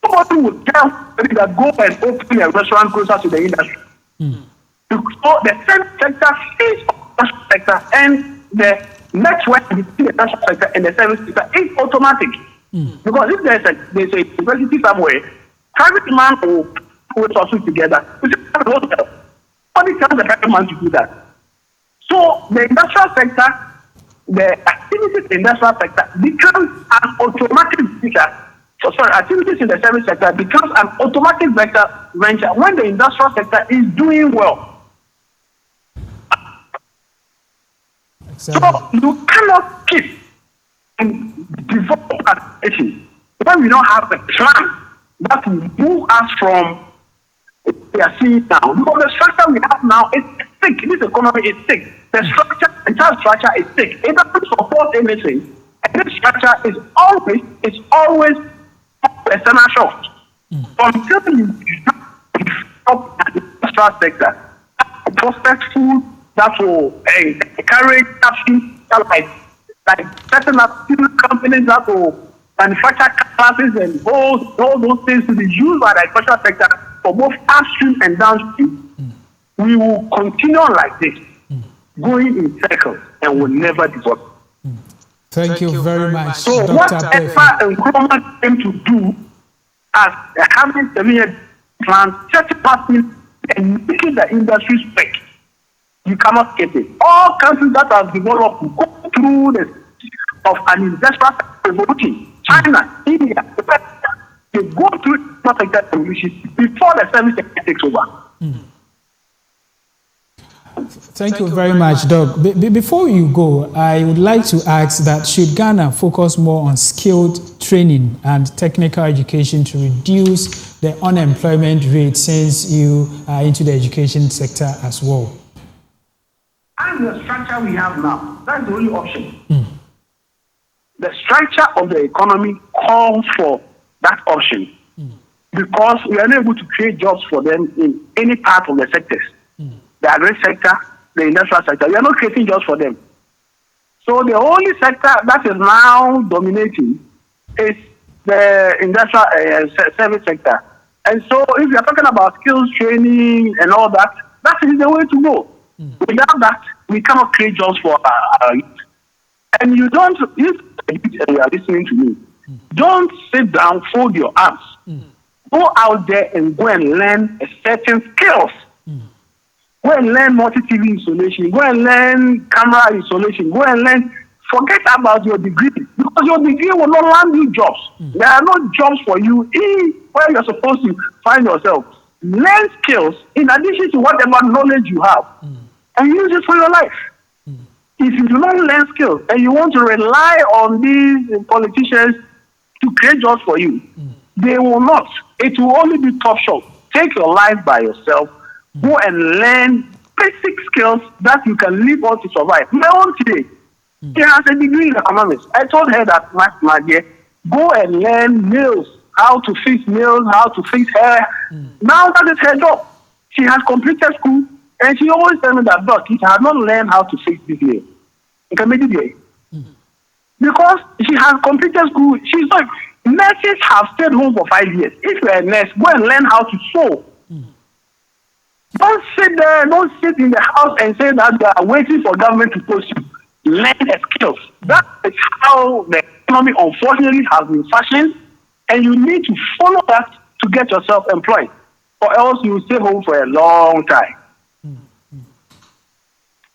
Nobody will tell that go and open a restaurant closer to the industry. So the service sector is the sector, and the network between the industrial sector and the service sector is automatic. Because if there's a university somewhere, private man will also together. Nobody tells the private man to do that. So the industrial sector, the activities in the industrial sector becomes an automatic venture. Activities in the service sector becomes an automatic venture when the industrial sector is doing well. Exactly. So you cannot keep and develop activity when we don't have a plan that will move us from what we are seeing now. Because the structure we have now is sick. This economy is sick. The entire structure is sick. It doesn't support anything. And this structure is always external shock. Until you stop the industrial sector, processed food that will encourage like setting up companies that will manufacture classes and all those things to be used by the agricultural sector for both upstream and downstream. We will continue like this, going in circles, and will never develop. Thank you very much. So Dr. whatever Nkrumah came to do as a having 7-year plan, 30% and making the industry speak. You cannot get it. All countries that have developed go through the of an industrial revolution. China, India, they go through industrial sector revolution before the service sector takes over. Thank you very much, Doug. Before you go, I would like to ask that should Ghana focus more on skilled training and technical education to reduce the unemployment rate, since you are into the education sector as well? And the structure we have now, that's the only option. The structure of the economy calls for that option because we are not able to create jobs for them in any part of the sectors. The agri sector, the industrial sector, we are not creating jobs for them. So the only sector that is now dominating is the industrial service sector. And so if you are talking about skills training and all that, that is the way to go. Without that, we cannot create jobs for our youth. And you don't, if you are listening to me, don't sit down, fold your arms. Go out there and go and learn a certain skills. Go and learn multi-TV installation. Go and learn camera installation. Go and learn. Forget about your degree, because your degree will not land you jobs. There are no jobs for you in where you're supposed to find yourself. Learn skills in addition to whatever knowledge you have, and use it for your life. If you do not learn skills and you want to rely on these politicians to create jobs for you, they will not. It will only be tough shot. Take your life by yourself. Go and learn basic skills that you can live on to survive. My own today, she has a degree in economics. I told her that, my dear, go and learn nails, how to fix nails, how to fix hair. Now that is her job. She has completed school, and she always tells me that, but she has not learned how to fix this nail. You can make it because she has completed school. She's like, nurses have stayed home for 5 years. If you're a nurse, go and learn how to sew. Don't sit there, don't sit in the house and say that you are waiting for government to post you. Learn the skills. That is how the economy, unfortunately, has been fashioned, and you need to follow that to get yourself employed, or else you will stay home for a long time.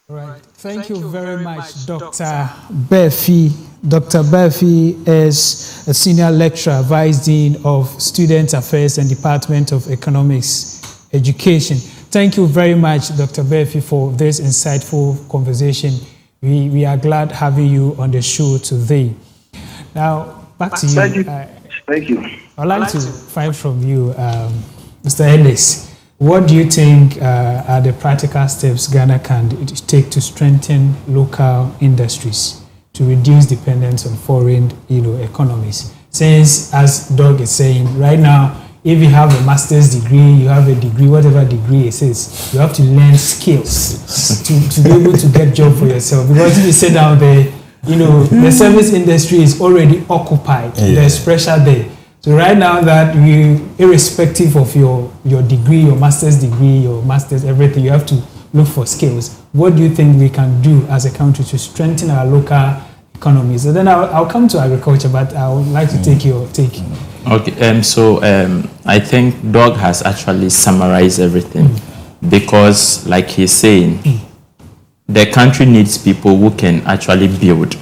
Right. Thank you very much, Dr. Berfi. Dr. Berfi is a senior lecturer, Vice Dean of Student Affairs and Department of Economics Education. Thank you very much, Dr. Berfi, for this insightful conversation. We are glad having you on the show today. Now, back to you. Thank you. Thank you. I'd like to find from you, Mr. Ellis. What do you think are the practical steps Ghana can take to strengthen local industries to reduce dependence on foreign, economies? Since, as Doug is saying, right now, if you have a master's degree, you have a degree, whatever degree it is, you have to learn skills to be able to get job for yourself. Because if you sit down there, the service industry is already occupied. Yeah. There's pressure there. So right now that you, irrespective of your degree, your master's degree, your master's everything, you have to look for skills. What do you think we can do as a country to strengthen our local economies? So then I'll come to agriculture, but I would like to take your take. Okay, so I think Doug has actually summarized everything because, like he's saying, the country needs people who can actually build.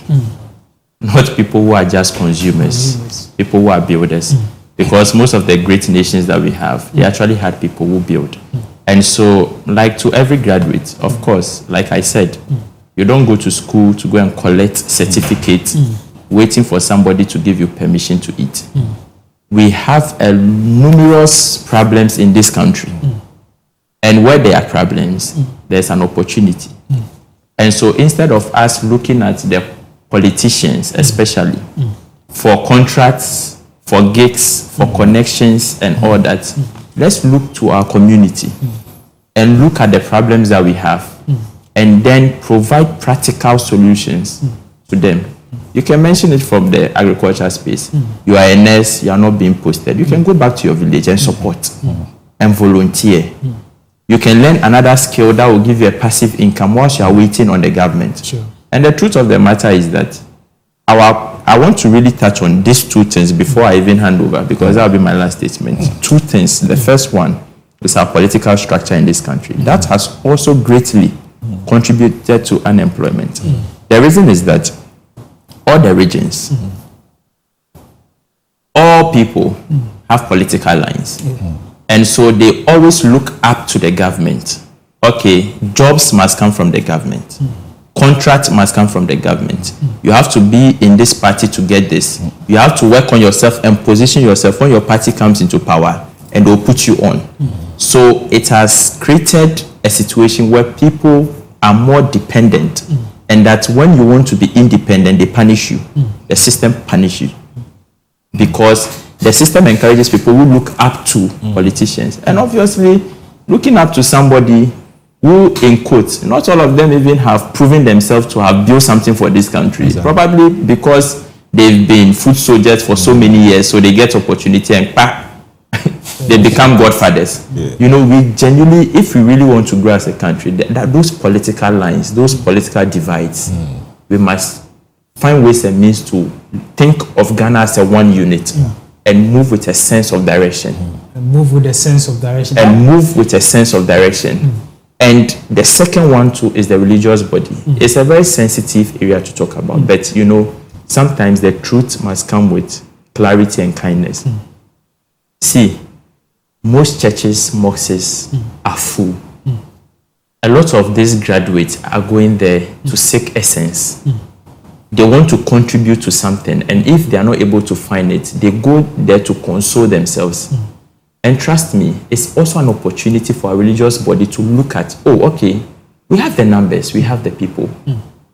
Not people who are just consumers, people who are builders. Because most of the great nations that we have, they actually had people who build. And so, like to every graduate, of course, like I said, you don't go to school to go and collect certificates, waiting for somebody to give you permission to eat. We have numerous problems in this country. And where there are problems, there's an opportunity. And so instead of us looking at the politicians especially for contracts, for gigs, for connections and all that, let's look to our community and look at the problems that we have and then provide practical solutions to them. You can mention it from the agriculture space. You are a nurse, you are not being posted. You can go back to your village and support and volunteer. You can learn another skill that will give you a passive income whilst you are waiting on the government. Sure. And the truth of the matter is that I want to really touch on these two things before I even hand over, because that will be my last statement. Two things. The first one with our political structure in this country. That has also greatly contributed to unemployment. The reason is that all the regions, all people have political lines. And so they always look up to the government. Okay, jobs must come from the government. Contract must come from the government. You have to be in this party to get this. You have to work on yourself and position yourself when your party comes into power, and they'll put you on. So it has created a situation where people are more dependent, and that when you want to be independent, they punish you. The system punishes you. Because the system encourages people who look up to politicians. And obviously, looking up to somebody who, in quotes, not all of them even have proven themselves to have built something for this country. Exactly. Probably because they've been foot soldiers for so many years, so they get opportunity and they become godfathers. Yeah. You know, we genuinely, if we really want to grow as a country, that those political lines, those political divides, we must find ways and means to think of Ghana as a one unit and move with a sense of direction. And move with a sense of direction. And the second one too is the religious body. It's a very sensitive area to talk about, but you know, sometimes the truth must come with clarity and kindness. See, most churches, mosques are full. A lot of these graduates are going there to seek essence. They want to contribute to something, and if they are not able to find it, they go there to console themselves. And trust me, it's also an opportunity for a religious body to look at, oh, okay, we have the numbers, we have the people.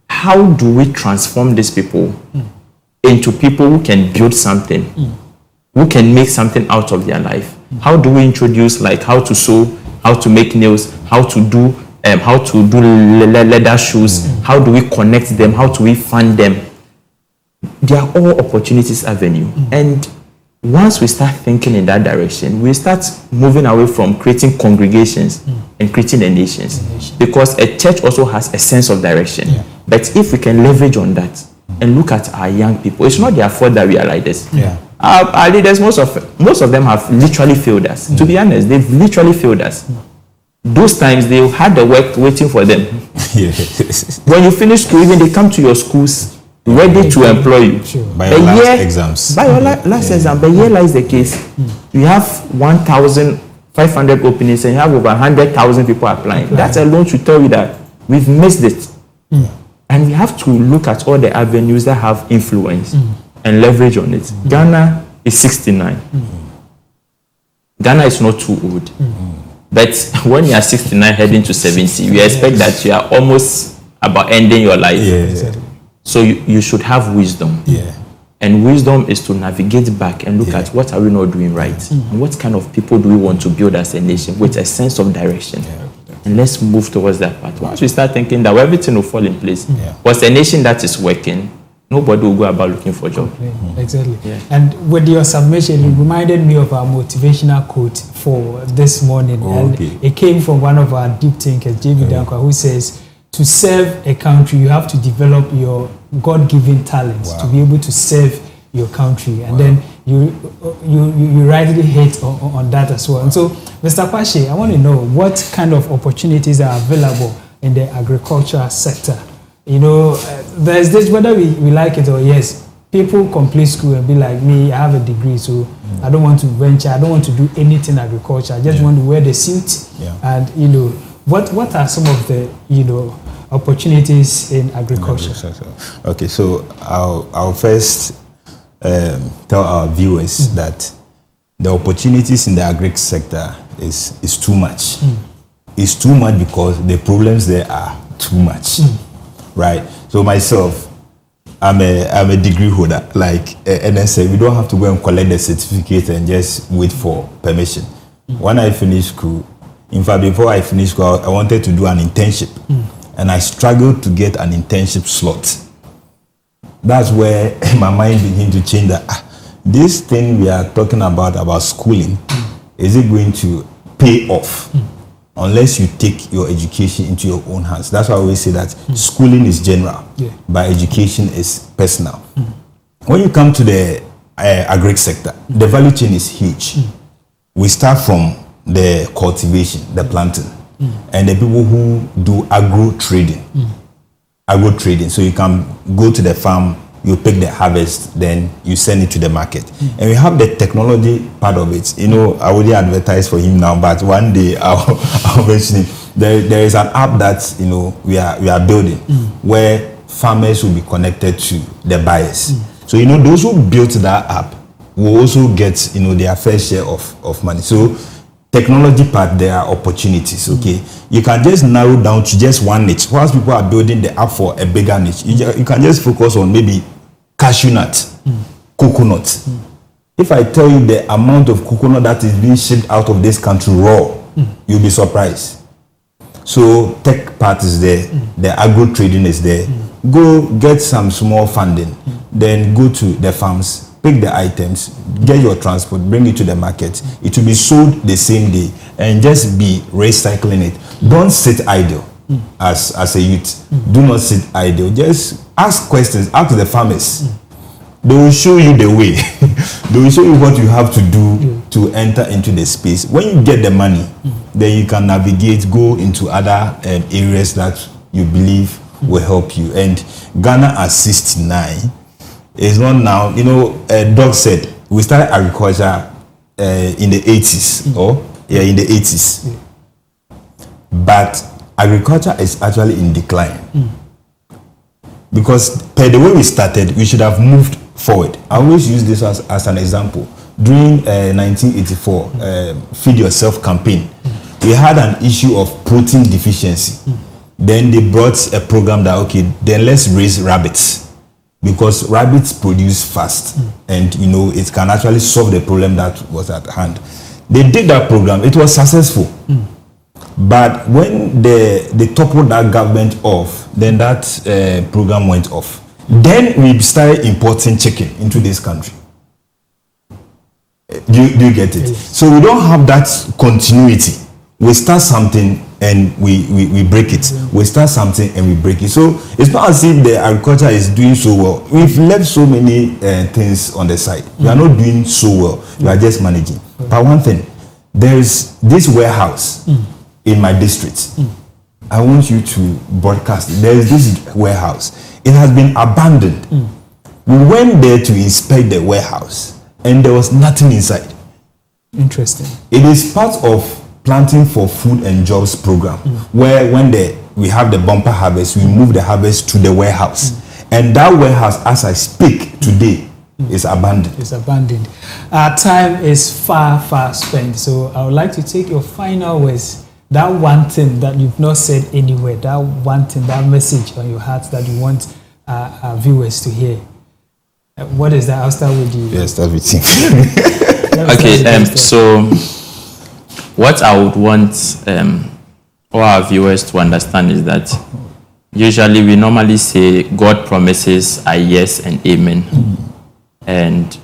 How do we transform these people into people who can build something, who can make something out of their life? How do we introduce, like, how to sew, how to make nails, how to do leather shoes? How do we connect them? How do we fund them? They are all opportunities avenue. And once we start thinking in that direction, we start moving away from creating congregations and creating the nations. Because a church also has a sense of direction. But if we can leverage on that and look at our young people, it's not their fault that we are like this. Our leaders, most of them have literally failed us. To be honest, they've literally failed us. Those times they had the work waiting for them. When you finish school, even they come to your schools ready to employ you. By your last exams. By your last exam. But here lies the case. You have 1,500 openings and you have over 100,000 people applying. That alone should tell you that we've missed it. And we have to look at all the avenues that have influence and leverage on it. Ghana is 69. Ghana is not too old. But when you are 69 heading to 70, we expect that you are almost about ending your life. So you should have wisdom. And wisdom is to navigate back and look at what are we not doing right? And what kind of people do we want to build as a nation with a sense of direction? And let's move towards that path. Once we start thinking that everything will fall in place, what's a nation that is working, nobody will go about looking for a job. Exactly. And with your submission, it reminded me of our motivational quote for this morning. And it came from one of our deep thinkers, J.B. Dankwa, who says, to serve a country, you have to develop your God-given talents to be able to serve your country. And then you rightly hit on that as well. And so, Mr. Kwashe, I want to know what kind of opportunities are available in the agricultural sector. You know, there's this, whether we like it or yes, people complete school and be like, me, I have a degree, so I don't want to venture, I don't want to do anything agriculture. I just want to wear the suit. And, you know, what are some of the, you know, opportunities in agriculture? Okay, so I'll first tell our viewers that the opportunities in the agri sector is too much. It's too much because the problems there are too much. Right. So myself, I'm a degree holder. Like NSA, we don't have to go and collect the certificate and just wait for permission. When I finished school, in fact, before I finished school, I wanted to do an internship, and I struggled to get an internship slot. That's where my mind began to change. That this thing we are talking about schooling, is it going to pay off? Unless you take your education into your own hands. That's why I always say that schooling is general, but education is personal. When you come to the agri sector, the value chain is huge. We start from the cultivation, the planting, and the people who do agro trading. Agro trading. So you can go to the farm, you pick the harvest, then you send it to the market. And we have the technology part of it. You know, I already advertise for him now, but one day I'll mention it. There is an app that, you know, we are building where farmers will be connected to the buyers. So, you know, those who built that app will also get, you know, their fair share of money. So technology part, there are opportunities, okay? You can just narrow down to just one niche. Whilst people are building the app for a bigger niche, you can just focus on maybe cashew nut, coconut. If I tell you the amount of coconut that is being shipped out of this country raw, you'll be surprised. So tech part is there, the agro trading is there. Go get some small funding, then go to the farms, pick the items, get your transport, bring it to the market. It will be sold the same day, and just be recycling it. Don't sit idle as a youth. Do not sit idle. Just ask questions, ask the farmers. They will show you the way. They will show you what you have to do to enter into the space. When you get the money, then you can navigate, go into other areas that you believe will help you. And Ghana at 69 is not now, you know, Doc said we started agriculture in the 80s, in the 80s. But agriculture is actually in decline. Because per the way we started, we should have moved forward. I always use this as an example. During 1984 Feed Yourself campaign, we had an issue of protein deficiency. Then they brought a program that, okay, then let's raise rabbits, because rabbits produce fast, and you know it can actually solve the problem that was at hand. They did that program, it was successful. But when they toppled that government off, then that program went off. Then we started importing chicken into this country. Do you get it? So we don't have that continuity. We start something and we break it. We start something and we break it. So it's not as if the agriculture is doing so well. We've left so many things on the side. We are not doing so well. We are just managing. But one thing, there is this warehouse in my district. I want you to broadcast it. There is this warehouse. It has been abandoned. We went there to inspect the warehouse, and there was nothing inside. Interesting. It is part of Planting for Food and Jobs program, where when we have the bumper harvest, we move the harvest to the warehouse. And that warehouse, as I speak today, is abandoned. It's abandoned. Our time is far spent. So I would like to take your final words. That one thing that you've not said anywhere, that one thing, that message on your heart that you want our viewers to hear. What is that? I'll start with you. Yes, start with you. Okay, so what I would want all our viewers to understand is that usually we normally say God promises are yes and amen. And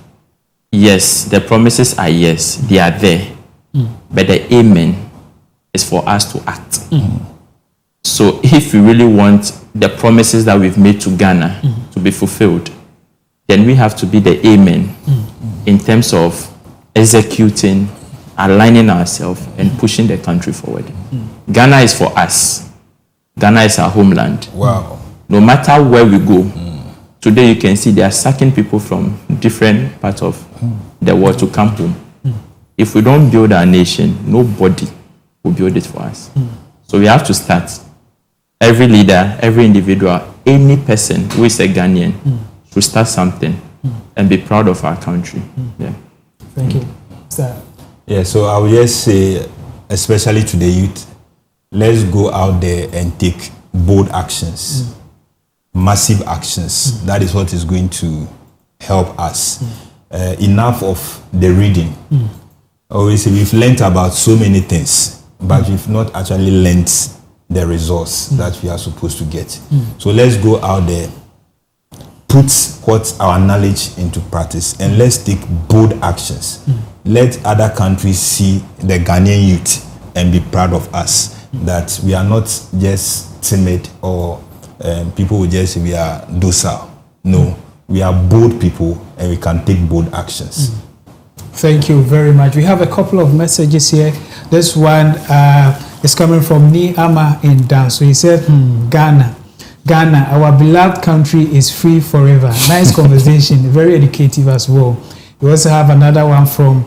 yes, the promises are yes, they are there. But the amen is for us to act. So if we really want the promises that we've made to Ghana to be fulfilled, then we have to be the amen in terms of executing, aligning ourselves, and pushing the country forward. Ghana is for us. Ghana is our homeland. Wow. No matter where we go, today you can see they are sucking people from different parts of the world to come home. If we don't build our nation, nobody will build it for us. So we have to start. Every leader, every individual, any person who is a Ghanaian should start something and be proud of our country. Yeah. Thank you. Sir. Yeah, so I would just say, especially to the youth, let's go out there and take bold actions, massive actions. That is what is going to help us. Enough of the reading. Always say we've learned about so many things, but we've not actually learned the resource that we are supposed to get. So let's go out there, put what our knowledge into practice, and let's take bold actions. Let other countries see the Ghanaian youth and be proud of us, that we are not just timid or people will just say we are docile. No, we are bold people and we can take bold actions. Thank you very much. We have a couple of messages here. This one is coming from Ni Ama in Dan. So he said, Ghana, our beloved country is free forever. Nice conversation, very educative as well. We also have another one from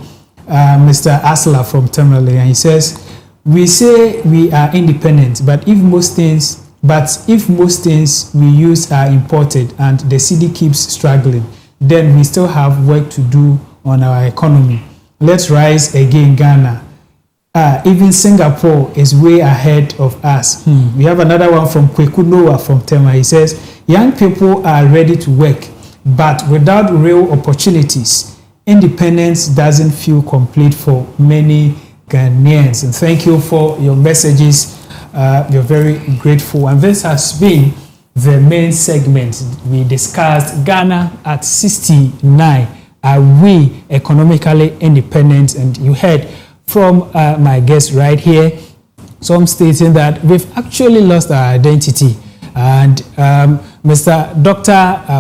Mr. Asla from Tamale, and he says, we say we are independent, but if most things we use are imported and the city keeps struggling, then we still have work to do on our economy. Let's rise again, Ghana. Even Singapore is way ahead of us. We have another one from Kweku Noah from Tema. He says, young people are ready to work, but without real opportunities, independence doesn't feel complete for many Ghanaians. And thank you for your messages. We're very grateful. And this has been the main segment. We discussed Ghana at 69. Are we economically independent? And you heard from my guest right here, some stating that we've actually lost our identity. And Mr. Dr.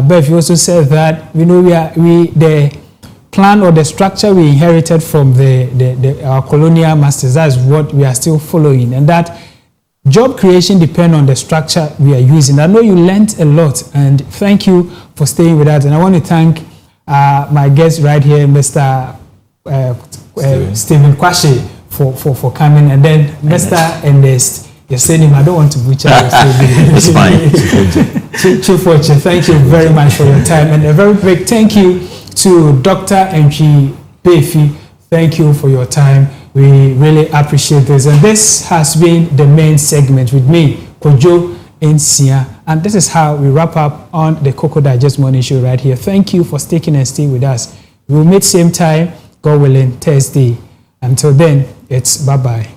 Beff also said that the plan or the structure we inherited from our colonial masters, that's what we are still following, and that job creation depends on the structure we are using. I know you learned a lot, and thank you for staying with us. And I want to thank my guest right here, Mr. Stephen Kwashe, for coming, and then Mr. Ernest. You're saying him, I don't want to butcher your name. It's fine. Chufoche, thank you very much for your time, and a very big thank you to Dr. Entry Befi. Thank you for your time. We really appreciate this. And this has been the main segment with me, Kojo Nsia. And this is how we wrap up on the Cocoa Digest Morning Show right here. Thank you for sticking and staying with us. We'll meet same time, God willing, Thursday. Until then, it's bye-bye.